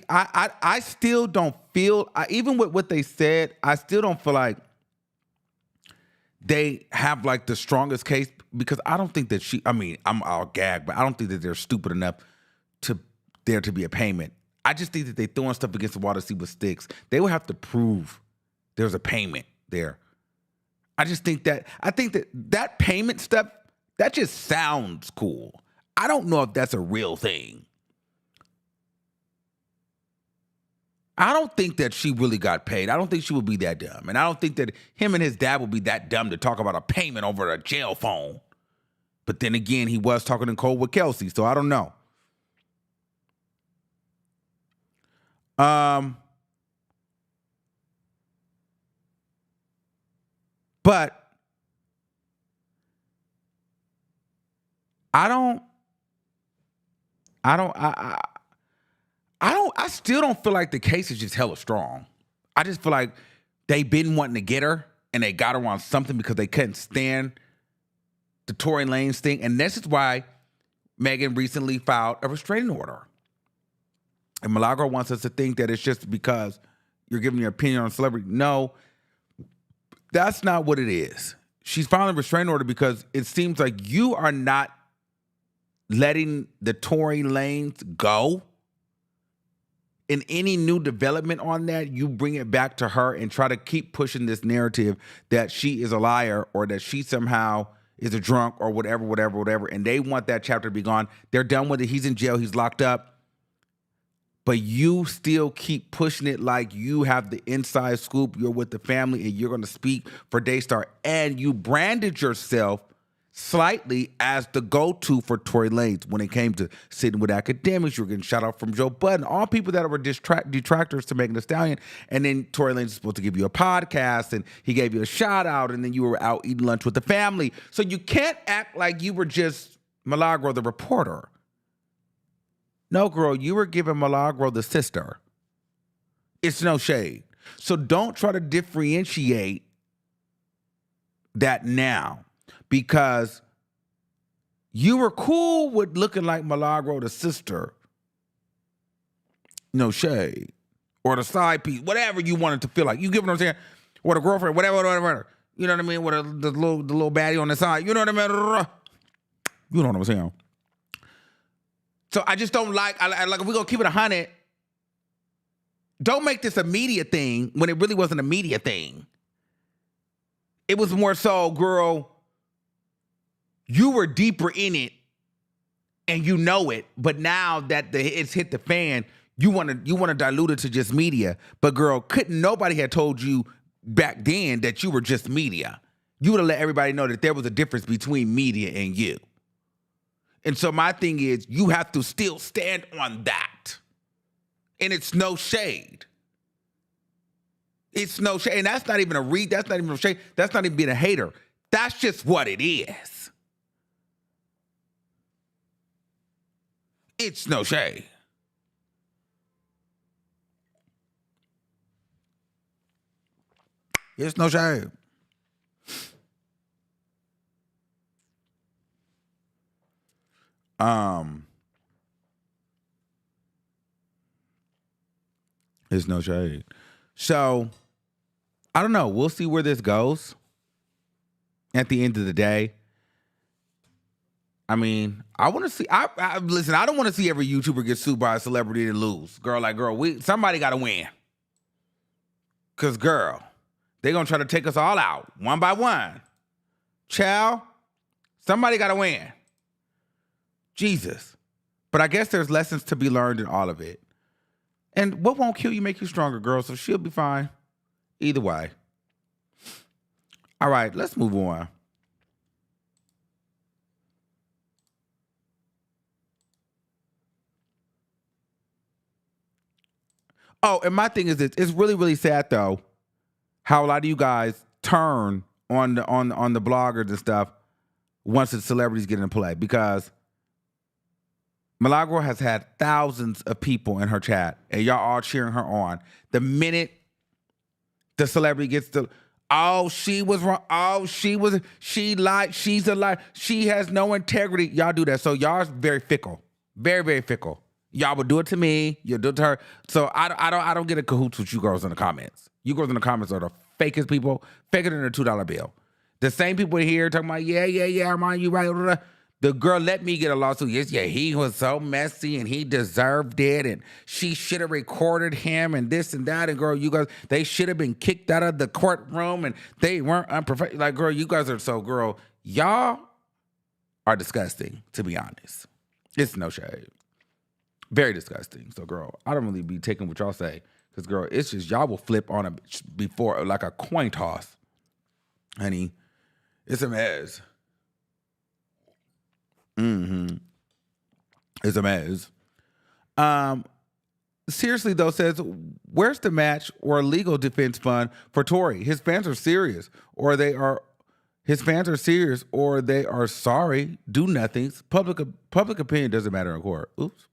I still don't feel, even with what they said, I still don't feel like they have like the strongest case, because I don't think that I'll gag, but I don't think that they're stupid enough to there to be a payment. I just think that they throwing stuff against the wall to see what sticks. They will have to prove there's a payment there. I think that payment stuff, that just sounds cool. I don't know if that's a real thing. I don't think that she really got paid. I don't think she would be that dumb. And I don't think that him and his dad would be that dumb to talk about a payment over a jail phone. But then again, he was talking in cold with Kelsey, so I don't know. But I still don't feel like the case is just hella strong. I just feel like they've been wanting to get her, and they got her on something because they couldn't stand the Tory Lanes thing. And this is why Megan recently filed a restraining order. And Milagro wants us to think that it's just because you're giving your opinion on a celebrity. No, that's not what it is. She's filing a restraining order because it seems like you are not letting the Tory Lanes go. In any new development on that, you bring it back to her and try to keep pushing this narrative that she is a liar or that she somehow is a drunk or whatever. And they want that chapter to be gone. They're done with it. He's in jail. He's locked up. But you still keep pushing it like you have the inside scoop. You're with the family and you're going to speak for Daystar. And you branded yourself slightly as the go-to for Tory Lanes when it came to sitting with academics. You were getting shout out from Joe Budden, all people that were detractors to Megan Thee Stallion. And then Tory Lanes was supposed to give you a podcast, and he gave you a shout out, and then you were out eating lunch with the family. So you can't act like you were just Milagro the reporter. No, girl, you were giving Milagro the sister. It's no shade. So don't try to differentiate that now. Because you were cool with looking like Milagro the sister. No shade. Or the side piece. Whatever you wanted to feel like. You get what I'm saying? Or the girlfriend. Whatever. You know what I mean? With the little baddie on the side. You know what I mean? You know what I'm saying? So I just don't like if we're going to keep it 100, don't make this a media thing when it really wasn't a media thing. It was more so, girl, you were deeper in it, and you know it. But now that it's hit the fan, you want to dilute it to just media. But girl, couldn't nobody have told you back then that you were just media? You would have let everybody know that there was a difference between media and you. And so my thing is, you have to still stand on that. And it's no shade. It's no shade. And that's not even that's not even a shade. That's not even being a hater. That's just what it is. It's no shade. It's no shade. It's no shade. So, I don't know. We'll see where this goes. At the end of the day, I mean, I want to see. Listen. I don't want to see every YouTuber get sued by a celebrity and lose. Girl, somebody got to win. Cause girl, they gonna try to take us all out one by one. Child, somebody got to win. Jesus, but I guess there's lessons to be learned in all of it. And what won't kill you make you stronger, girl. So she'll be fine. Either way. All right, let's move on. Oh, and my thing is this. It's really, really sad, though, how a lot of you guys turn on the bloggers and stuff once the celebrities get into play. Because Milagro has had thousands of people in her chat, and y'all all cheering her on. The minute the celebrity gets to, Oh, she was wrong. Oh, she lied. She's a lie. She has no integrity. Y'all do that. So y'all are very fickle. Very, very fickle. Y'all would do it to me. You'll do it to her. So I don't get a cahoots with you girls in the comments. You girls in the comments are the fakest people, faker than a $2 bill. The same people here talking about, yeah, Armon, you right. Blah, blah. The girl let me get a lawsuit. Yes, yeah, he was so messy and he deserved it. And she should have recorded him and this and that. And girl, you guys, they should have been kicked out of the courtroom and they weren't unprofessional. Like, girl, you guys are so, girl, y'all are disgusting, to be honest. It's no shade. Very disgusting. So, girl, I don't really be taking what y'all say. Because, girl, it's just y'all will flip on a before like a coin toss. Honey, it's a mess. It's a mess. Seriously though, says, where's the match or legal defense fund for Tory? His fans are serious, or they are sorry. Do nothings. Public opinion doesn't matter in court. Oops.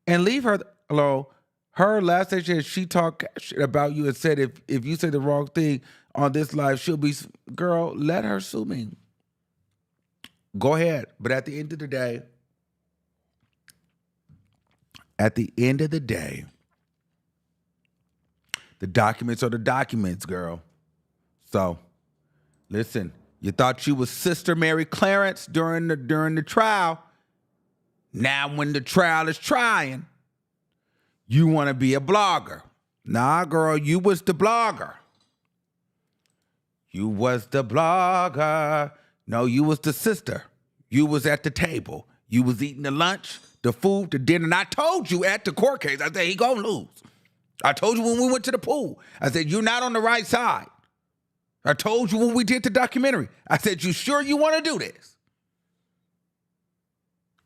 And leave her alone. Her last station, she talked shit about you and said if you say the wrong thing on this live, she'll be, girl, let her sue me. Go ahead. But at the end of the day, the documents are the documents, girl. So, listen, you thought you was Sister Mary Clarence during the trial. Now when the trial is trying, you want to be a blogger. Nah, girl, you was the blogger. You was the blogger. No, you was the sister. You was at the table. You was eating the lunch, the food, the dinner. And I told you at the court case, I said, he gonna lose. I told you when we went to the pool. I said, you're not on the right side. I told you when we did the documentary. I said, you sure you want to do this?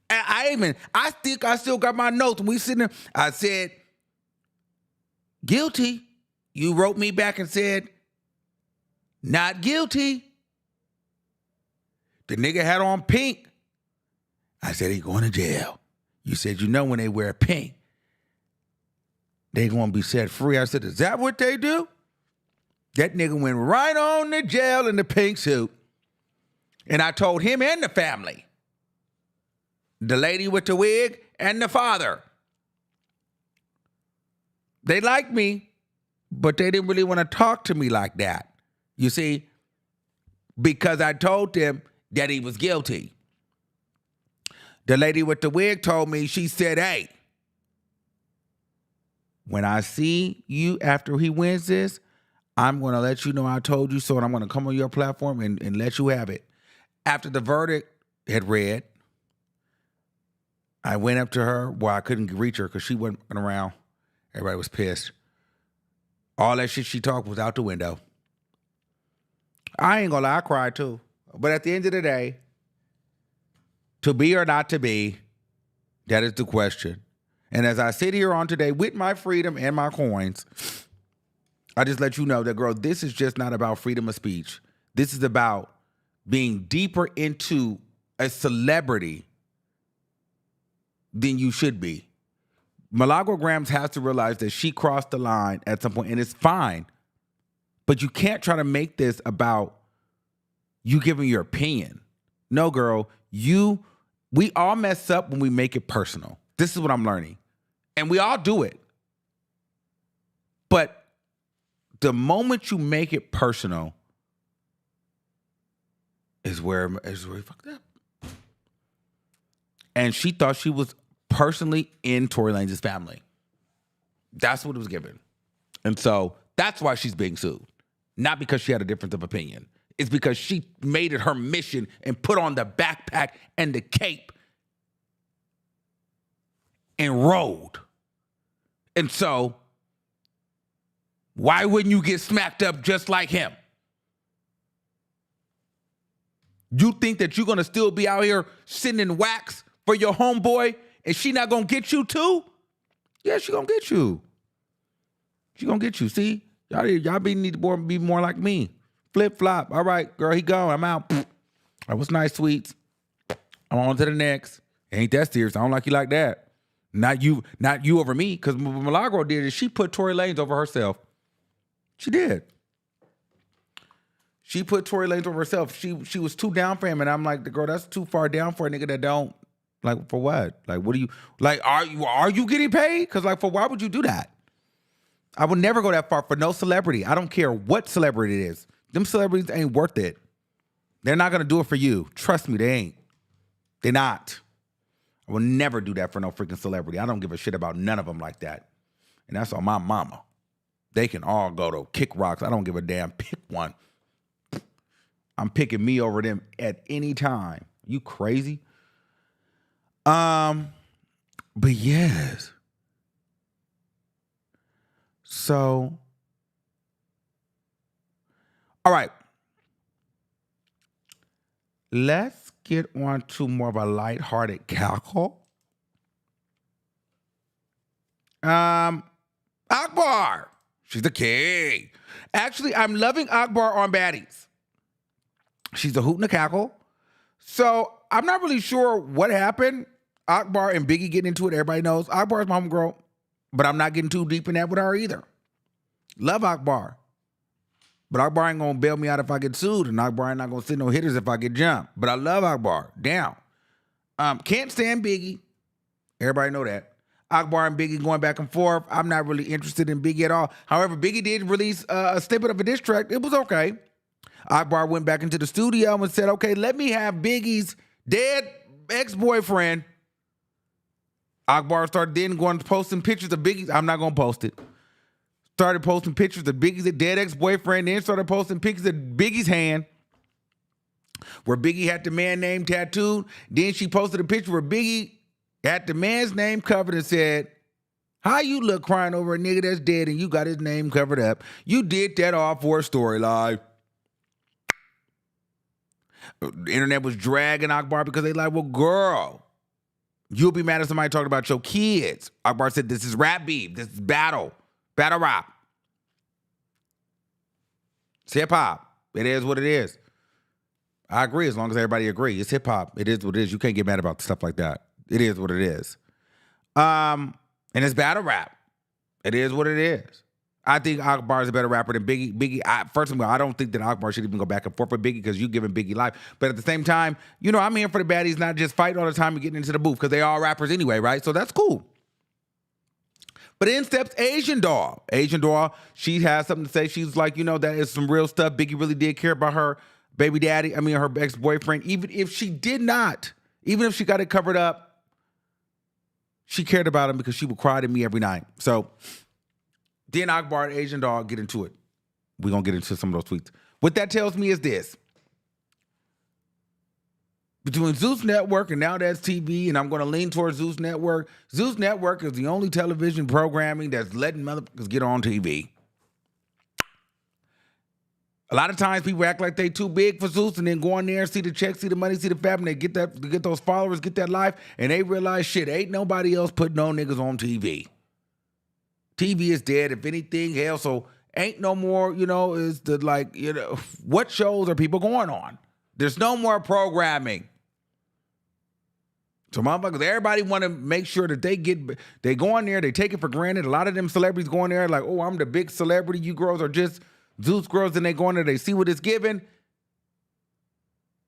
And I think I still got my notes. When we sitting there, I said, guilty. You wrote me back and said, not guilty. The nigga had on pink. I said, he going to jail. You said, you know when they wear pink, they going to be set free. I said, is that what they do? That nigga went right on to jail in the pink suit. And I told him and the family, the lady with the wig and the father, they liked me, but they didn't really want to talk to me like that. You see, because I told them that he was guilty. The lady with the wig told me, she said, hey, when I see you after he wins this, I'm going to let you know I told you so, and I'm going to come on your platform and let you have it. After the verdict had read, I went up to her. Well, I couldn't reach her because she wasn't around. Everybody was pissed. All that shit she talked was out the window. I ain't gonna lie, I cried too. But at the end of the day, to be or not to be, that is the question. And as I sit here on today with my freedom and my coins, I just let you know that, girl, this is just not about freedom of speech. This is about being deeper into a celebrity than you should be. Milagro Grams has to realize that she crossed the line at some point, and it's fine. But you can't try to make this about you giving your opinion. No, girl, we all mess up when we make it personal. This is what I'm learning. And we all do it. But the moment you make it personal is where you fucked up. And she thought she was personally in Tory Lanes' family. That's what it was given. And so that's why she's being sued. Not because she had a difference of opinion. It's because she made it her mission and put on the backpack and the cape and rode. And so, why wouldn't you get smacked up just like him? You think that you're going to still be out here sending wax for your homeboy and she not going to get you too? Yeah, she going to get you. She going to get you. See? Y'all need to be more like me. Flip flop. All right, girl, he gone. I'm out. That was nice, sweets. I'm on to the next. Ain't that serious. I don't like you like that. Not you over me. Because what Milagro did is she put Tory Lanes over herself. She did. She put Tory Lanes over herself. She was too down for him, and I'm like, the girl, that's too far down for a nigga that don't. Like, for what? Like, what do you like? Are you getting paid? Because like, for why would you do that? I would never go that far for no celebrity. I don't care what celebrity it is. Them celebrities ain't worth it. They're not gonna do it for you. Trust me, they ain't. They're not. I will never do that for no freaking celebrity. I don't give a shit about none of them like that. And that's on my mama. They can all go to kick rocks. I don't give a damn. Pick one. I'm picking me over them at any time. You crazy? But yes. So, all right. Let's get on to more of a lighthearted cackle. Akbar. She's the king. Actually, I'm loving Akbar on baddies. She's a hoot and a cackle. So I'm not really sure what happened. Akbar and Biggie getting into it. Everybody knows Akbar's my homegirl, but I'm not getting too deep in that with her either. Love Akbar. But Akbar ain't gonna bail me out if I get sued, and Akbar ain't not gonna send no hitters if I get jumped. But I love Akbar. Down. Can't stand Biggie. Everybody know that. Akbar and Biggie going back and forth. I'm not really interested in Biggie at all. However, Biggie did release a snippet of a diss track. It was okay. Akbar went back into the studio and said, okay, let me have Biggie's dead ex-boyfriend. Akbar started then going to posting pictures of Biggie's. I'm not going to post it. Started posting pictures of Biggie's dead ex-boyfriend, then started posting pictures of Biggie's hand where Biggie had the man name tattooed. Then she posted a picture where Biggie had the man's name covered and said, how you look crying over a nigga that's dead and you got his name covered up? You did that all for a storyline. The internet was dragging Akbar because they like, well, girl, you'll be mad if somebody talking about your kids. Akbar said, this is rap beef. This is battle rap. It's hip hop. It is what it is. I agree as long as everybody agree. It's hip hop. It is what it is. You can't get mad about stuff like that. It is what it is. And it's battle rap. It is what it is. I think Akbar is a better rapper than Biggie. First of all, I don't think that Akbar should even go back and forth with Biggie because you giving Biggie life. But at the same time, you know, I'm here for the baddies, not just fighting all the time and getting into the booth because they all rappers anyway, right? So that's cool. But in steps Asian Doll. Asian Doll, she has something to say. She's like, you know, that is some real stuff. Biggie really did care about her baby daddy, her ex-boyfriend. Even if she did not, even if she got it covered up, she cared about him because she would cry to me every night. So then Akbar and Asian Doll get into it. We're going to get into some of those tweets. What that tells me is this. Between Zeus Network and Now That's TV, and I'm going to lean towards Zeus Network. Zeus Network is the only television programming that's letting motherfuckers get on TV. A lot of times people act like they too big for Zeus and then go on there and see the check, see the money, see the fab, and they get those followers, get that life, and they realize, shit, ain't nobody else putting no niggas on TV. TV is dead, if anything, hell, so ain't no more, you know, is the like, you know, what shows are people going on? There's no more programming. So motherfuckers, everybody want to make sure that they go on there, they take it for granted. A lot of them celebrities go on there like, oh, I'm the big celebrity. You girls are just Zeus girls, and they go on there, they see what it's given.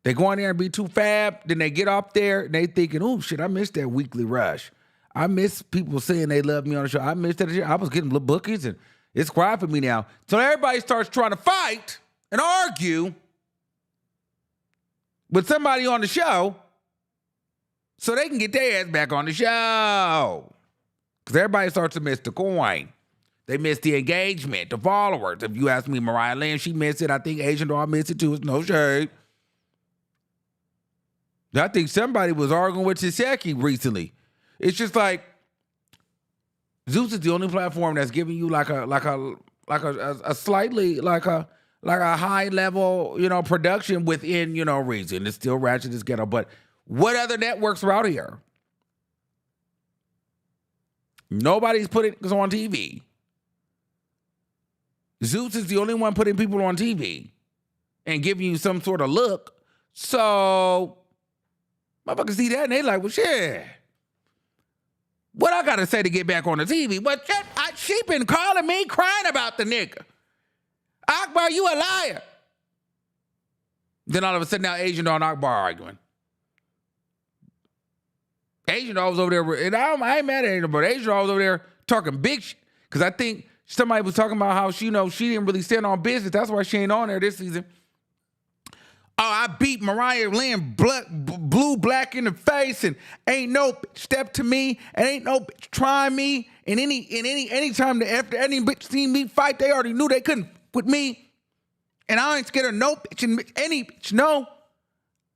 They go on there and be too fab. Then they get up there and they thinking, oh shit, I missed that weekly rush. I miss people saying they love me on the show. I missed that shit. I was getting little bookies and it's quiet for me now. So everybody starts trying to fight and argue with somebody on the show so they can get their ass back on the show. Because everybody starts to miss the coin. They miss the engagement, the followers. If you ask me, Mariah Lynn, she missed it. I think Asian Doll missed it too. It's no shade. I think somebody was arguing with Shiseki recently. It's just like Zeus is the only platform that's giving you like a slightly like a high level, you know, production within, you know, reason. It's still ratchet as ghetto, but what other networks are out here? Nobody's putting this on TV. Zeus is the only one putting people on TV and giving you some sort of look. So motherfuckers see that and they like, well, shit. What I gotta say to get back on the TV? Well, she been calling me crying about the nigga. Akbar, you a liar. Then all of a sudden now Asian Doll and Akbar are arguing. Asian Doll was over there, and I ain't mad at Asian, but Asian Doll was over there talking big shit. Because I think somebody was talking about how she didn't really stand on business. That's why she ain't on there this season. Oh, I beat Mariah Lynn blue black in the face, and ain't no bitch step to me, and ain't no bitch try me. And any time after any bitch seen me fight, they already knew they couldn't with me. And I ain't scared of no bitch and any bitch, no.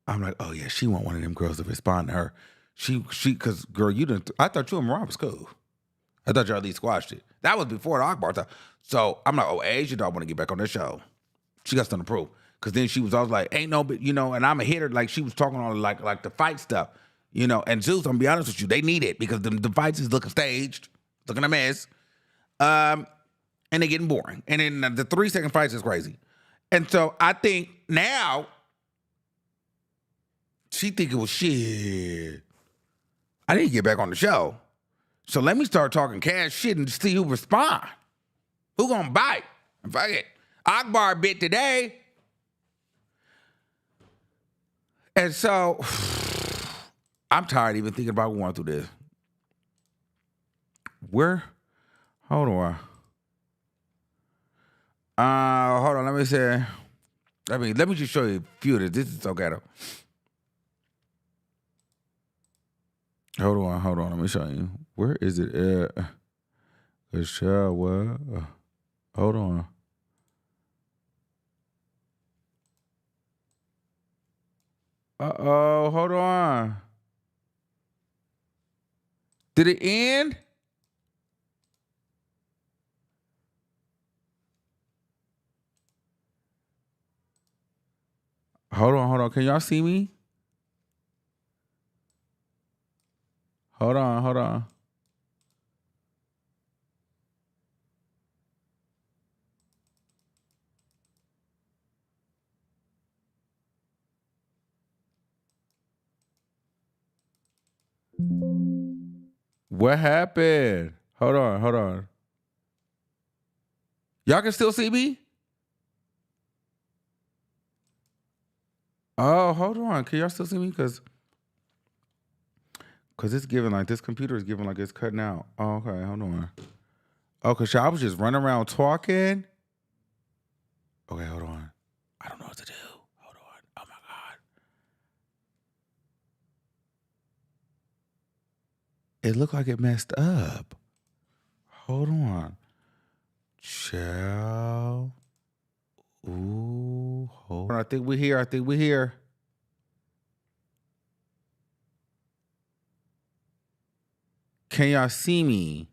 I'm like, oh yeah, she want one of them girls to respond to her. Cause girl, I thought you and Mariah was cool. I thought y'all at least squashed it. That was before the Akbar time. So I'm like, oh, Asia don't want to get back on this show. She got something to prove. Cause then she was always like, ain't no, but and I'm a hitter. Like she was talking on like the fight stuff, And Zeus, I'm gonna be honest with you, they need it because the fights is looking staged, looking a mess, and they're getting boring. And then the 3-second fights is crazy. And so I think now she think it was shit. I need to get back on the show. So let me start talking cash shit and see who respond. Who gonna bite? Fuck it. Akbar bit today. And so, I'm tired even thinking about going through this. Hold on, let me say. Let me just show you a few of this. This is so ghetto. Hold on, let me show you. Where is it at? The shower. Hold on. Uh-oh, hold on. Did it end? Hold on. Can y'all see me? Hold on. What happened? Hold on. Y'all can still see me? Oh, hold on. Can y'all still see me? Because it's giving like, this computer is giving like it's cutting out. Oh, okay, hold on. Oh, because I was just running around talking. Okay, hold on. I don't know what to do. Hold on. Oh, my God. It looked like it messed up. Hold on. Chill. Ooh, hold on. I think we're here. Can y'all see me?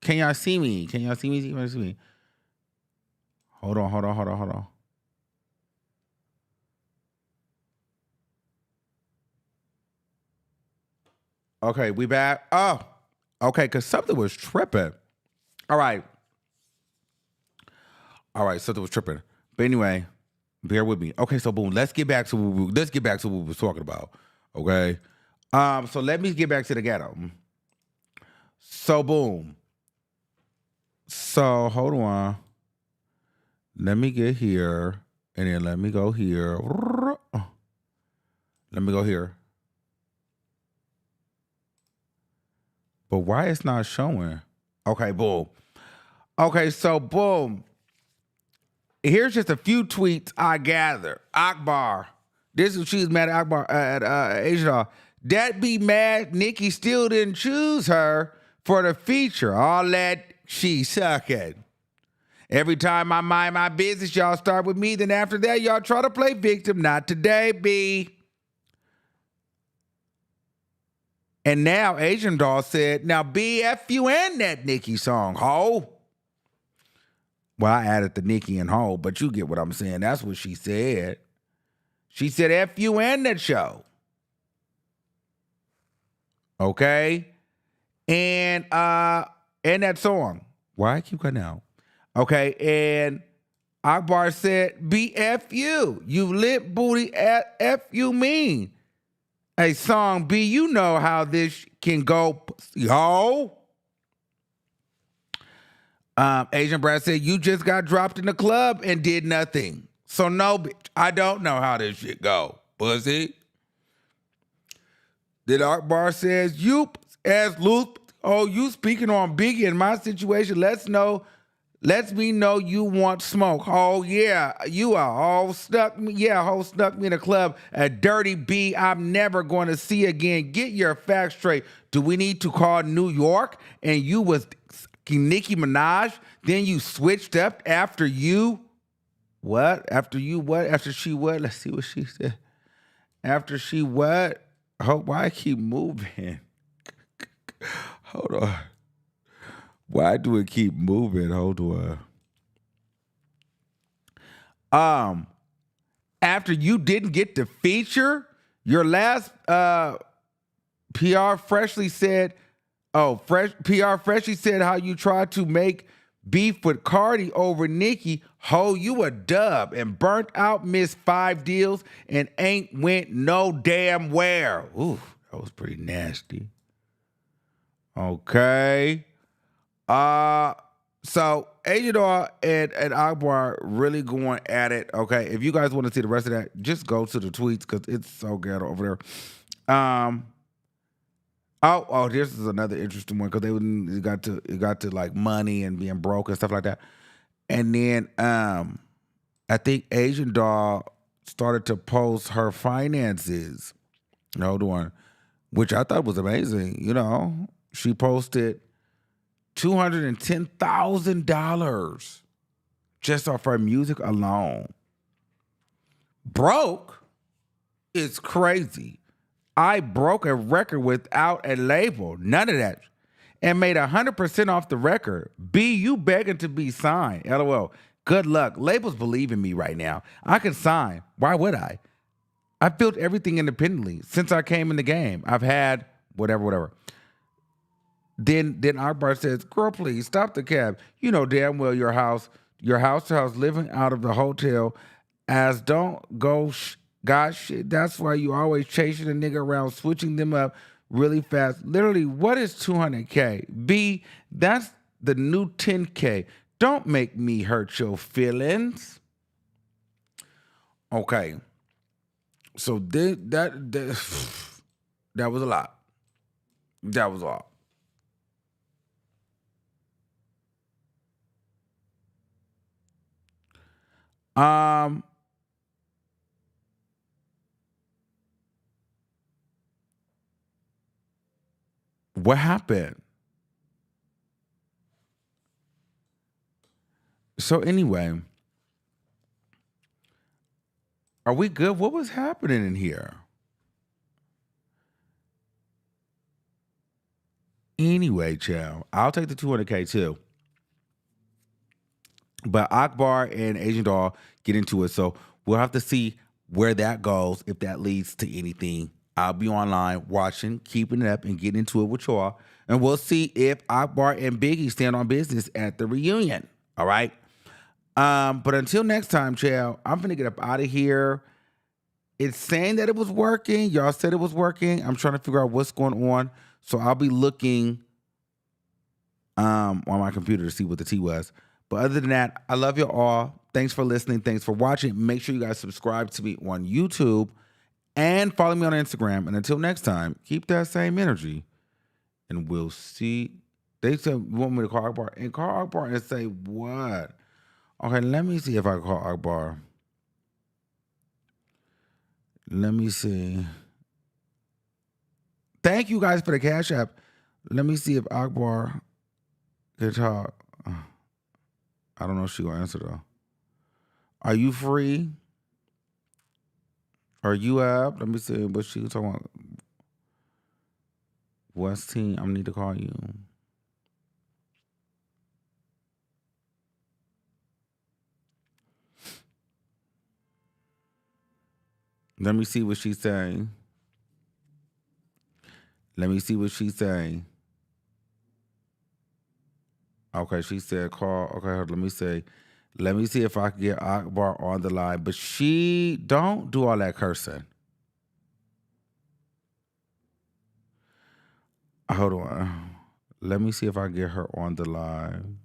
Can y'all see me? Hold on. Okay, we back. Oh, okay, because something was tripping. All right, something was tripping. But anyway, bear with me. Okay, so boom, let's get back to what we were talking about. Okay, so let me get back to the ghetto. So boom. So hold on. Let me get here, and then let me go here. Let me go here. But why it's not showing? Okay, boom. Okay, so boom. Here's just a few tweets I gathered. Akbar. This is she's mad at Akbar at Asia. That be mad Nikki still didn't choose her for the feature. All that she sucking. Every time I mind my business, y'all start with me. Then after that, y'all try to play victim. Not today, B. And now Asian Doll said, now BF you and that Nicki song, ho. Well, I added the Nicki and ho, but you get what I'm saying. That's what she said. She said F you and that show. Okay? And that song. Why I keep cutting out? Okay, and Akbar said, BF you. You lit booty F you mean. Hey, song B, you know how this can go, yo. Asian Brad said, you just got dropped in the club and did nothing. So no, bitch, I don't know how this shit go, pussy. Then Akbar says, you as loose. Oh, you speaking on Biggie in my situation. Lets me know you want smoke. Oh yeah, you are all stuck me. Yeah, whole stuck me in a club. A dirty B I'm never going to see again. Get your facts straight. Do we need to call New York? And you was Nicki Minaj. Then you switched up after you. What? After you what? After she what? Let's see what she said. After she what? Why I keep moving? Hold on. Why do it keep moving? Hold on. After you didn't get to feature, your last PR freshly said, PR freshly said how you tried to make beef with Cardi over Nicki. Ho, you a dub and burnt out, missed 5 deals and ain't went no damn where. Ooh, that was pretty nasty. Okay. So Ador and Akbar really going at it. Okay, if you guys want to see the rest of that, just go to the tweets because it's so ghetto over there. This is another interesting one because it got to like money and being broke and stuff like that. And then I think Asian Doll started to post her finances. Hold on, which I thought was amazing. You know, she posted $210,000 just off her music alone. Broke is crazy. I broke a record without a label, none of that, and made 100% off the record. B, you begging to be signed. LOL. Good luck. Labels believe in me right now. I can sign. Why would I? I built everything independently since I came in the game. I've had whatever. Then Akbar says, girl, please stop the cab. You know damn well your house to house living out of the hotel as don't go God shit. That's why you always chasing a nigga around, switching them up really fast. Literally, what is 200K? B, that's the new 10K. Don't make me hurt your feelings. Okay. So that was a lot. That was all. What happened? So anyway, are we good? What was happening in here? Anyway, child, I'll take the 200K too. But Akbar and Asian Doll get into it. So we'll have to see where that goes, if that leads to anything. I'll be online watching, keeping it up, and getting into it with y'all. And we'll see if Akbar and Biggie stand on business at the reunion. All right? But until next time, child, I'm going to get up out of here. It's saying that it was working. Y'all said it was working. I'm trying to figure out what's going on. So I'll be looking on my computer to see what the T was. But other than that, I love you all. Thanks for listening. Thanks for watching. Make sure you guys subscribe to me on YouTube and follow me on Instagram. And until next time, keep that same energy. And we'll see. They said, you want me to call Akbar? And call Akbar and say what? Okay, let me see if I can call Akbar. Let me see. Thank you guys for the Cash App. Let me see if Akbar can talk. I don't know if she's going to answer, though. Are you free? Are you up? Let me see what she was talking about. West team, I need to call you. Let me see what she's saying. Let me see what she's saying. Okay, she said call. Okay, let me see. Let me see if I can get Akbar on the line. But she don't do all that cursing. Hold on. Let me see if I can get her on the line.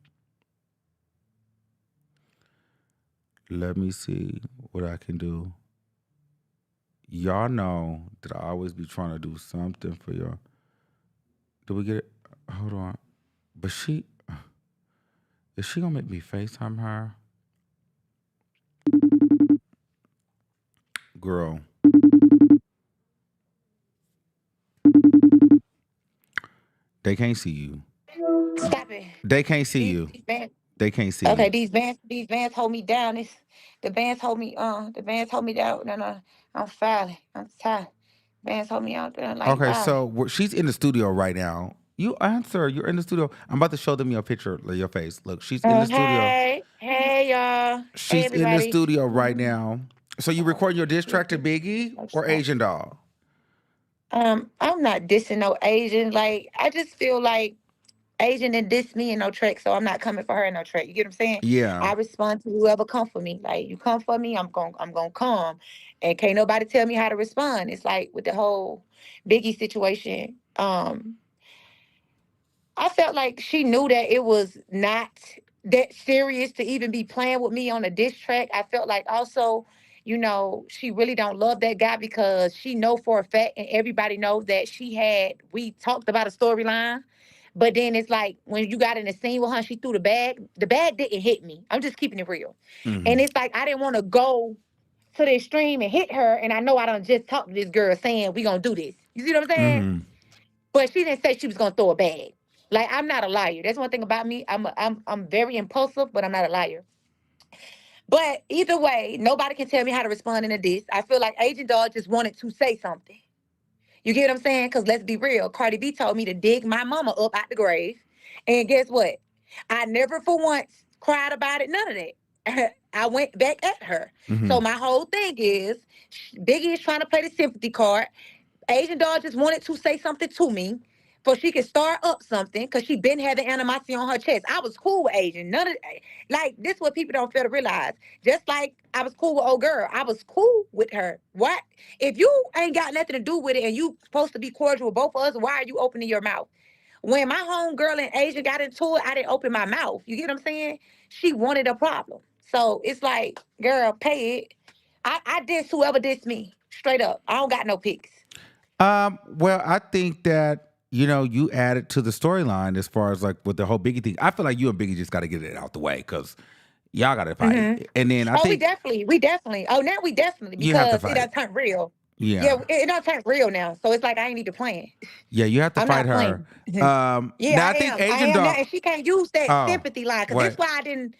Let me see what I can do. Y'all know that I always be trying to do something for y'all. Do we get it? Hold on. But is she gonna make me FaceTime her? Girl. They can't see you. Stop it. They can't see These, you. these bands, They can't see okay, you. these bands hold me down. The bands hold me down. No, I'm filing. I'm tired. Bands hold me out there like Okay, violent. so she's in the studio right now. You answer. You're in the studio. I'm about to show them your picture, your face. Look, she's in the studio. Hey y'all. Hey She's in the everybody. studio right now. So you recording your diss track to Biggie or Asian Doll? I'm not dissing no Asian. Like, I just feel like Asian didn't diss me in no track, so I'm not coming for her in no track. You get what I'm saying? Yeah. I respond to whoever come for me. Like, you come for me, I'm gonna come. And can't nobody tell me how to respond. It's like with the whole Biggie situation. I felt like she knew that it was not that serious to even be playing with me on a diss track. I felt like also, she really don't love that guy because she know for a fact and everybody knows that we talked about a storyline. But then it's like when you got in the scene with her, she threw the bag. The bag didn't hit me. I'm just keeping it real. Mm-hmm. And it's like I didn't want to go to the extreme and hit her. And I know I done just talked to this girl saying we gonna do this. You see what I'm saying? Mm-hmm. But she didn't say she was gonna throw a bag. Like, I'm not a liar. That's one thing about me. I'm very impulsive, but I'm not a liar. But either way, nobody can tell me how to respond in a diss. I feel like Agent Dog just wanted to say something. You get what I'm saying? Because let's be real. Cardi B told me to dig my mama up out the grave. And guess what? I never for once cried about it. None of that. I went back at her. Mm-hmm. So my whole thing is Biggie is trying to play the sympathy card. Asian Dog just wanted to say something to me so she could start up something because she been having animosity on her chest. I was cool with Asian. None of like this what people don't fail to realize. Just like I was cool with old girl. I was cool with her. What? If you ain't got nothing to do with it and you supposed to be cordial with both of us, why are you opening your mouth? When my home girl and Asia got into it, I didn't open my mouth. You get what I'm saying? She wanted a problem. So it's like, girl, pay it. I diss whoever diss me. Straight up. I don't got no picks. Well, I think that you added to the storyline as far as like with the whole Biggie thing. I feel like you and Biggie just got to get it out the way because y'all got to fight. Mm-hmm. And then I Oh, think we definitely. Oh, now we definitely you have to because it fight. done turned real. Yeah. Yeah, it done turned real now. So it's like I ain't need to plan. Yeah, you have to I'm fight not her. playing. Yeah, Now I I think am. I Asian am now, Dog. and she can't use that Oh, sympathy line because what? this why I didn't.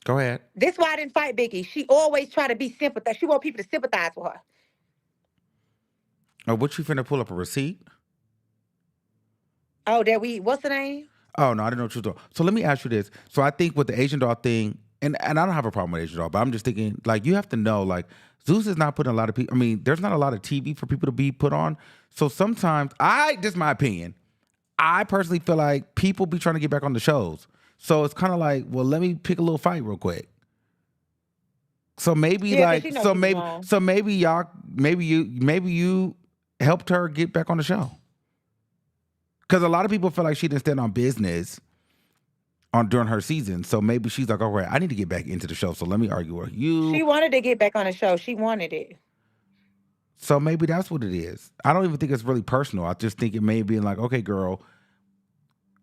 Go ahead. This why I didn't fight Biggie. She always try to be sympathetic. She want people to sympathize with her. Oh, what you finna pull up a receipt? Oh, what's the name? Oh no, I didn't know what you were doing. So let me ask you this. So I think with the Asian Dog thing, and I don't have a problem with Asian Dog, but I'm just thinking like you have to know like Zeus is not putting a lot of people. I mean, there's not a lot of TV for people to be put on. So sometimes this is my opinion. I personally feel like people be trying to get back on the shows. So it's kind of like, well, let me pick a little fight real quick. So maybe Yeah, 'cause she knows she's wrong. maybe you helped her get back on the show. Because a lot of people feel like she didn't stand on business during her season. So maybe she's like, all right, I need to get back into the show. So let me argue with you. She wanted to get back on the show. She wanted it. So maybe that's what it is. I don't even think it's really personal. I just think it may be like, okay, girl,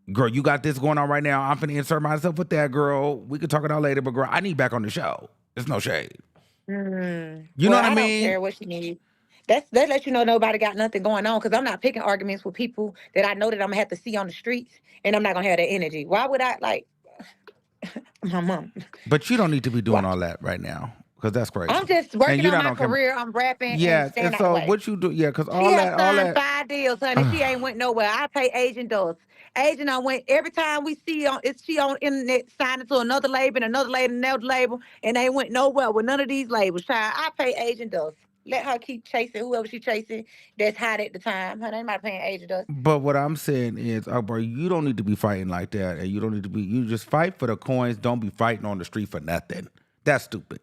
you got this going on right now. I'm finna insert myself with that, girl. We can talk it out later, but girl, I need back on the show. There's no shade. You know what I mean? I don't care what she needs. That lets you know nobody got nothing going on because I'm not picking arguments with people that I know that I'm gonna have to see on the streets, and I'm not gonna have that energy. Why would I like my mom? But you don't need to be doing all that right now because that's crazy. I'm just working on my career. I'm rapping and staying out the way. What you do? Yeah, because She has signed 5 deals, honey. She ain't went nowhere. I pay Agent Dust. Agent, I went every time we see she on internet signing to another label, another label, and they went nowhere with none of these labels. Child, I pay Agent Dust. Let her keep chasing whoever she chasing that's hot at the time. Honey, ain't nobody paying Agent Dust. But what I'm saying is, Akbar, you don't need to be fighting like that, and you don't need to be. You just fight for the coins. Don't be fighting on the street for nothing. That's stupid.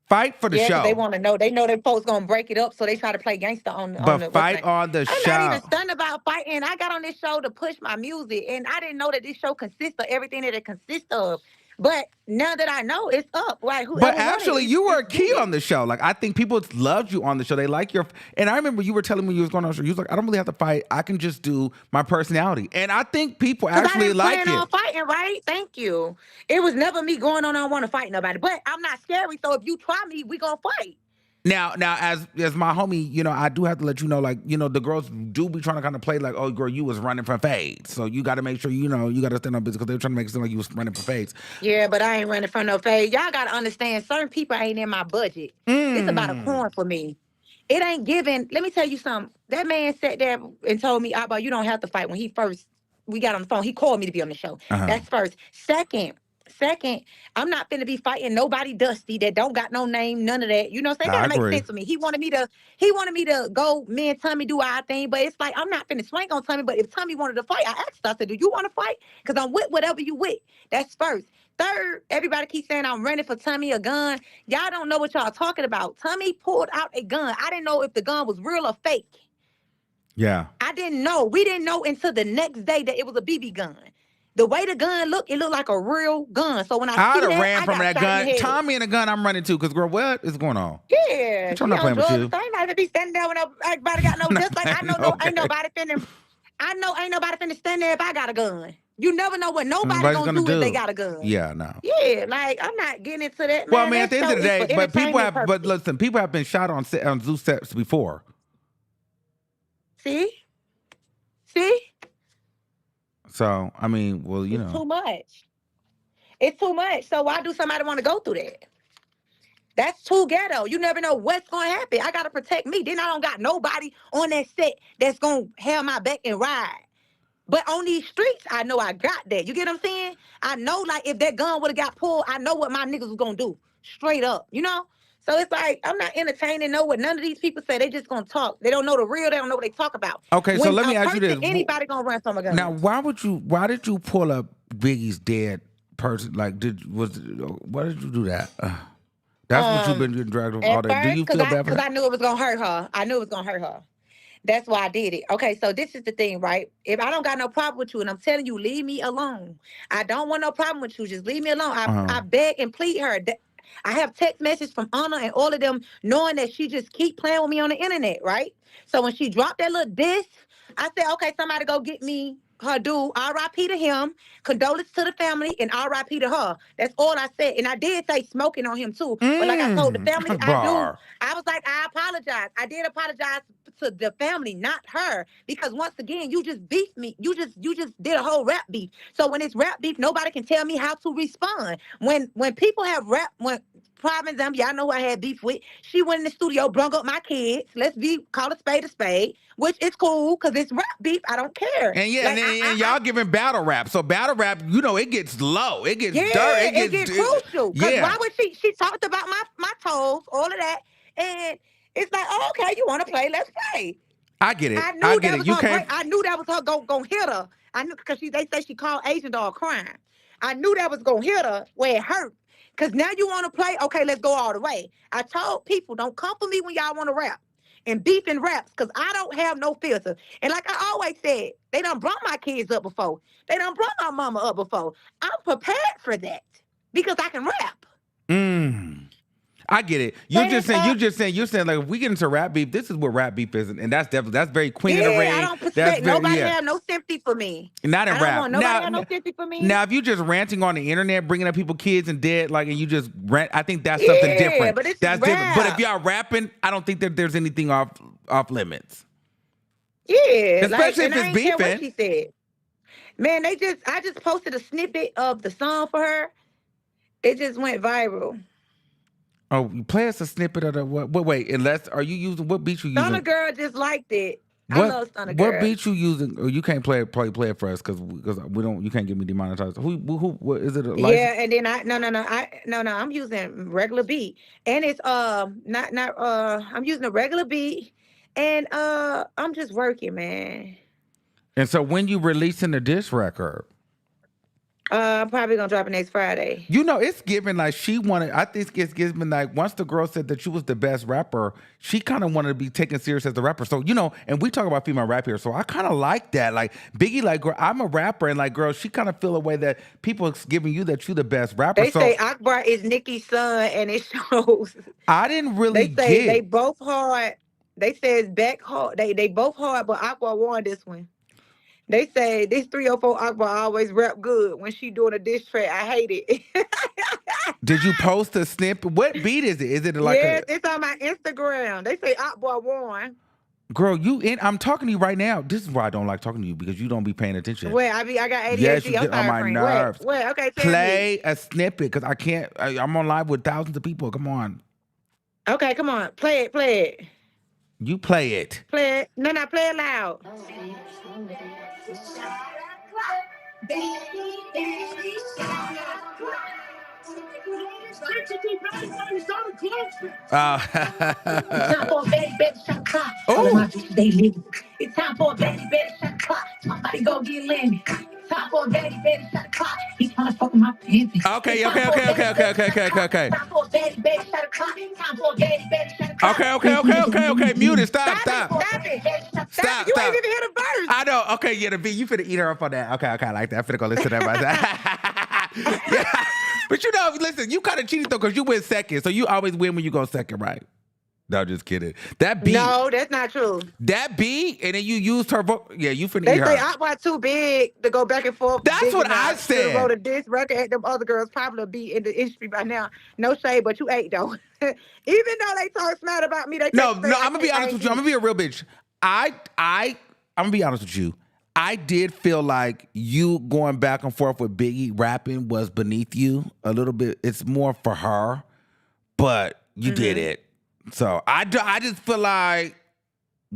Fight for the show. Yeah, they want to know. They know that folks gonna break it up, so they try to play gangster on the. But fight on the show. I'm not even stunned about fighting. I got on this show to push my music, and I didn't know that this show consists of everything that it consists of. But now that I know, it's up. Like But whoever won it, actually, you were a it's key get on it. the show. Like, I think people loved you on the show. They like your, and I remember you were telling me you was going on the show. You was like, I don't really have to fight. I can just do my personality. And I think people Cause I actually didn't like plan it. on fighting, right? Thank you. It was never me going on. I don't want to fight nobody, but I'm not scary. So if you try me, we gonna fight. Now, as my homie, you know, I do have to let you know, like, you know, the girls do be trying to kind of play like, oh, girl, you was running from fades. So you got to make sure, you know, you got to stand up business because they're trying to make it seem like you was running from fades. Yeah, but I ain't running from no fade. Y'all gotta understand, certain people ain't in my budget. This about a coin for me. It ain't giving. Let me tell you something. That man sat there and told me, Akbar, you don't have to fight. When he first, we got on the phone, he called me to be on the show. Uh-huh. That's first. Second, I'm not finna be fighting nobody dusty that don't got no name, none of that. You know, so it I gotta make agree. sense to me. He wanted me to go, me and Tommy do our thing, but it's like I'm not finna swing on Tommy. But if Tommy wanted to fight, I asked, I said, do you want to fight? Because I'm with whatever you with. That's first. Third, everybody keeps saying I'm renting for Tommy a gun. Y'all don't know what y'all talking about. Tommy pulled out a gun. I didn't know if the gun was real or fake. Yeah. I didn't know. We didn't know until the next day that it was a BB gun. The way the gun looked, it looked like a real gun. So when I I'd see have that, ran I from got that shot in gun. the head. Tommy and a gun, I'm running too. Because, girl, what is going on? Yeah, Bitch, she I'm not on playing with drugs. you. So I ain't not even be standing there when everybody got no. I'm not Just like I know, playing, no, ain't okay. nobody finna. I know ain't nobody finna stand there if I got a gun. You never know what nobody Nobody's gonna do if they got a gun. Yeah, no. Yeah, like I'm not getting into that. Well, I Man, mean, at that the end show of the is day, for but entertainment purposes. listen, people have been shot on zoo sets before. See. So, I mean, well, you It's know. too much. It's too much. So why do somebody want to go through that? That's too ghetto. You never know what's gonna happen. I gotta protect me. Then I don't got nobody on that set that's gonna have my back and ride. But on these streets, I know I got that. You get what I'm saying? I know, like, if that gun would have got pulled, I know what my niggas was gonna do. Straight up, you know? So it's like, I'm not entertaining, know what none of these people say. They just gonna talk. They don't know the real. They don't know what they talk about. Okay, so When let me a ask you person, this. anybody gonna run from a gun. Now, why did you pull up Biggie's dead person? Like, why did you do that? That's what you've been getting dragged over all At day. Do you first, feel bad for because that? I knew it was gonna hurt her. I knew it was gonna hurt her. That's why I did it. Okay, so this is the thing, right? If I don't got no problem with you, and I'm telling you, leave me alone. I don't want no problem with you. Just leave me alone. I beg and plead her. I have text messages from Anna and all of them knowing that she just keep playing with me on the internet, right? So when she dropped that little diss, I said, okay, somebody go get me her dude. R.I.P. to him. Condolence to the family and R.I.P. to her. That's all I said. And I did say smoking on him too. But like I told the family, Akbar. I was like, I apologize. I did apologize to the family, not her. Because once again, you just beefed me. You just did a whole rap beef. So when it's rap beef, nobody can tell me how to respond. When people have prime example, y'all know who I had beef with. She went in the studio, brung up my kids. Call a spade, which is cool because it's rap beef. I don't care. And yeah, Like, and y'all giving battle rap. So battle rap, you know, it gets low. It gets yeah, dirt. it gets crucial. Because Yeah. why would she talked about my toes, all of that. And it's like, oh, okay, you want to play, let's play. I get it. I knew that was You her can't. I knew that was her gonna hit her. I knew because they say she called Asian dog crying. I knew that was gonna hit her where it hurt. Cause now you want to play, okay, let's go all the way. I told people, don't come for me when y'all want to rap. And beef and raps, because I don't have no filter. And like I always said, they done brought my kids up before. They done brought my mama up before. I'm prepared for that because I can rap. I get it. You're saying like if we get into rap beef, this is what rap beef is, and that's very Queen of the Ring. I don't protect nobody have no sympathy for me. Not in I don't rap. want nobody have no sympathy for me. Now, if you just ranting on the internet, bringing up people kids and dead, like, and you just rant, I think that's something different. But that's different. But if y'all rapping, I don't think that there's anything off limits. Yeah, especially if I it's ain't care what beefing. she said. Man, I just posted a snippet of the song for her. It just went viral. Oh, you play us a snippet of the what? Wait, are you using what beat you using? Stunner Girl just liked it. I love Stunner Girl. What beat you using? Oh, you can't play it for us because we don't. You can't get me demonetized. Who? What is it? A license? Yeah, and then I'm using regular beat, and it's I'm using a regular beat, and I'm just working, man. And so when you releasing the diss record? I'm probably gonna drop it next Friday. You know, it's given like she wanted. I think it's given like once the girl said that you was the best rapper, she kind of wanted to be taken serious as the rapper. So you know, and we talk about female rap here, so I kind of like that. Like Biggie, like girl, I'm a rapper, and like girl, she kind of feel a way that people is giving you that you the best rapper. They So say Akbar is Nicki's son, and it shows. I didn't really They say they get. both hard. They say it's back hard. They both hard, but Akbar won this one. They say this 304 Akbar always rap good when she doing a diss track. I hate it. Did you post a snippet? What beat is it? Is it like Yes, it's on my Instagram. They say Akbar won. girl? You in? I'm talking to you right now. This is why I don't like talking to you because you don't be paying attention. Wait, I got ADHD. Yes, you I'm get on sorry, my friend. nerves. Wait, okay, tell Play a snippet because I can't. I'm on live with thousands of people. Come on, me. Okay, come on. Play it. you play it. Play it. No, play it loud. Time for a baby, baby, shut the clock. Oh. All of my bitches, they leave. It's time for a baby, baby, shut the clock. Somebody go get Lanez. Time for a baby, baby, shut the clock. He tryna fuck with my pants. Okay. Time for a baby, baby, shut the clock. Time for a baby, baby, shut the clock. Okay. Mute it. Stop. Stop Stop. it. You ain't even hear the verse. I know. Okay, yeah, the beat. You finna eat her up on that. Okay, I like that. I'm finna go listen to that myself. Yeah. But you know, listen, you kind of cheated though because you went second. So you always win when you go second, right? No, just kidding. That beat. No, that's not true. That beat, and then you used her vote. Yeah, you finna They eat say her. Akbar too big to go back and forth. That's Big what enough. I said. Should've wrote a diss record at them other girls probably be in the industry by now. No shade, but you ate though. Even though they talk smack about me, they No, can't say I'm gonna be honest with you. I'm gonna be a real bitch. I'm gonna be honest with you. I did feel like you going back and forth with Biggie rapping was beneath you a little bit. It's more for her, but you did it. So I just feel like,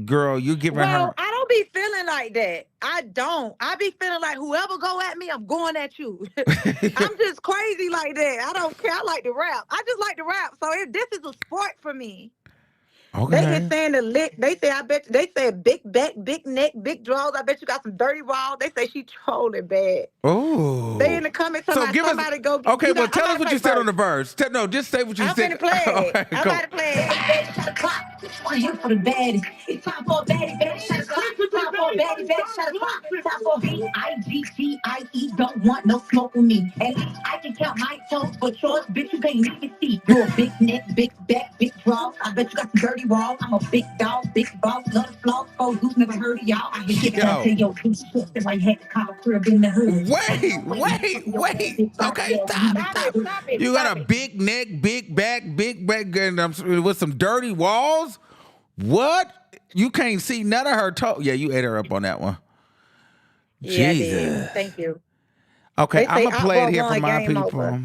girl, you're giving Well, her. I don't be feeling like that. I don't. I be feeling like whoever go at me, I'm going at you. I'm just crazy like that. I don't care. I like to rap. I just like to rap. So this is a sport for me. Okay. They just saying the lick. They say they say big back, big neck, big draws. I bet you got some dirty walls. They say she trolling bad. Oh. They in the comments So talking give about us. somebody go. Okay, you well, know, tell I'm us what about you to said play on the verse. No, just say what you I'm said. finna play it. Okay, I'm go. about to play it. Baby, shut the clock. One here for the baddies. It's time for a baby, baby, shut the clock. Time for a baby, baby, shut the clock. Time for BIGGIE. Don't want no smoke with me. At least I can count my toes, but yours, bitch, you can't even see. You're a big neck, big back, big draws. I bet you got some dirty walls. I'm a big dog, big boss, love the floss. Oh, who's never heard of y'all? I can get it Yo. until your two shit. Like had to call a crib in the hood. Wait. Okay, stop. You got a big neck, big back, and with some dirty walls? What? You can't see none of her toe. Yeah, you ate her up on that one. Yeah, I Jesus. did. Thank you. Okay, They I'm say going to play it Akbar here for won, my game people. over.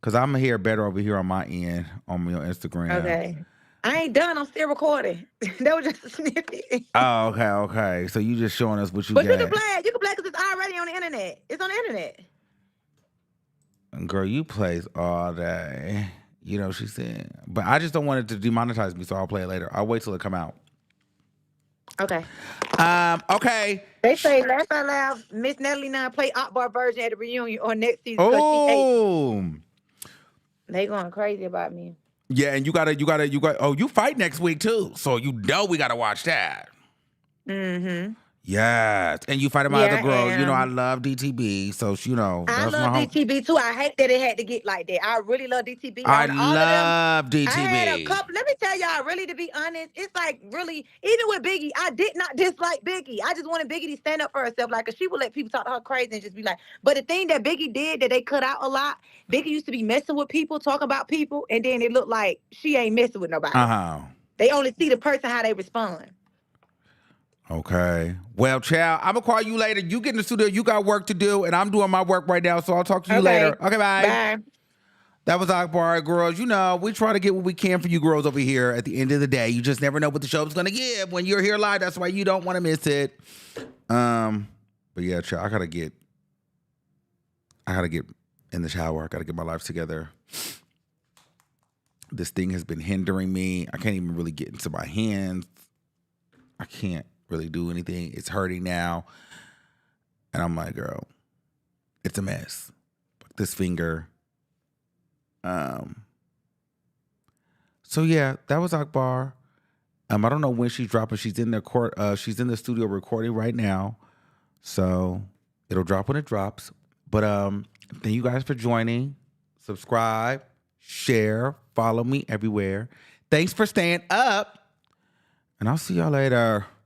Because I'm going to hear it better over here on my end, on your Instagram. Okay. I ain't done. I'm still recording. That was just a snippet. Oh, okay. So you just showing us what you But got. you can play it. You can play it because it's already on the internet. It's on the internet. Girl, you plays all day. You know what she said. But I just don't want it to demonetize me, so I'll play it later. I'll wait till it come out. Okay. Okay. They say laugh out loud. Miss Natalie Nunn play Akbar version at the reunion or next season. 'Cause she ate. Oh. They going crazy about me. Yeah, and you got you fight next week too. So you know we gotta watch that. Mm-hmm. Yes. And you fighting my Yeah, other girl. I You know, I am. love DTB. So you know, I that's love my home. DTB too. I hate that it had to get like that. I really love DTB. I All of them, love I had a DTB. couple. Let me tell y'all, really, to be honest, it's like really, even with Biggie, I did not dislike Biggie. I just wanted Biggie to stand up for herself. Like, 'cause she would let people talk to her crazy and just be like, but the thing that Biggie did that they cut out a lot, Biggie used to be messing with people, talk about people, and then it looked like she ain't messing with nobody. Uh-huh. They only see the person, how they respond. Okay. Well, child, I'm gonna call you later. You get in the studio, you got work to do, and I'm doing my work right now, so I'll talk to you later. Okay, bye. Bye. That was Akbar, girls. You know, we try to get what we can for you girls over here at the end of the day. You just never know what the show's gonna give when you're here live. That's why you don't want to miss it. But yeah, child, I gotta get in the shower. I gotta get my life together. This thing has been hindering me. I can't even really get into my hands. I can't really do anything. It's hurting now. And I'm like, girl, It's a mess. Fuck this finger. So yeah, that was Akbar. I don't know when she's dropping. She's in the she's in the studio recording right now. So it'll drop when it drops. But thank you guys for joining. Subscribe, share, follow me everywhere. Thanks for staying up. And I'll see y'all later.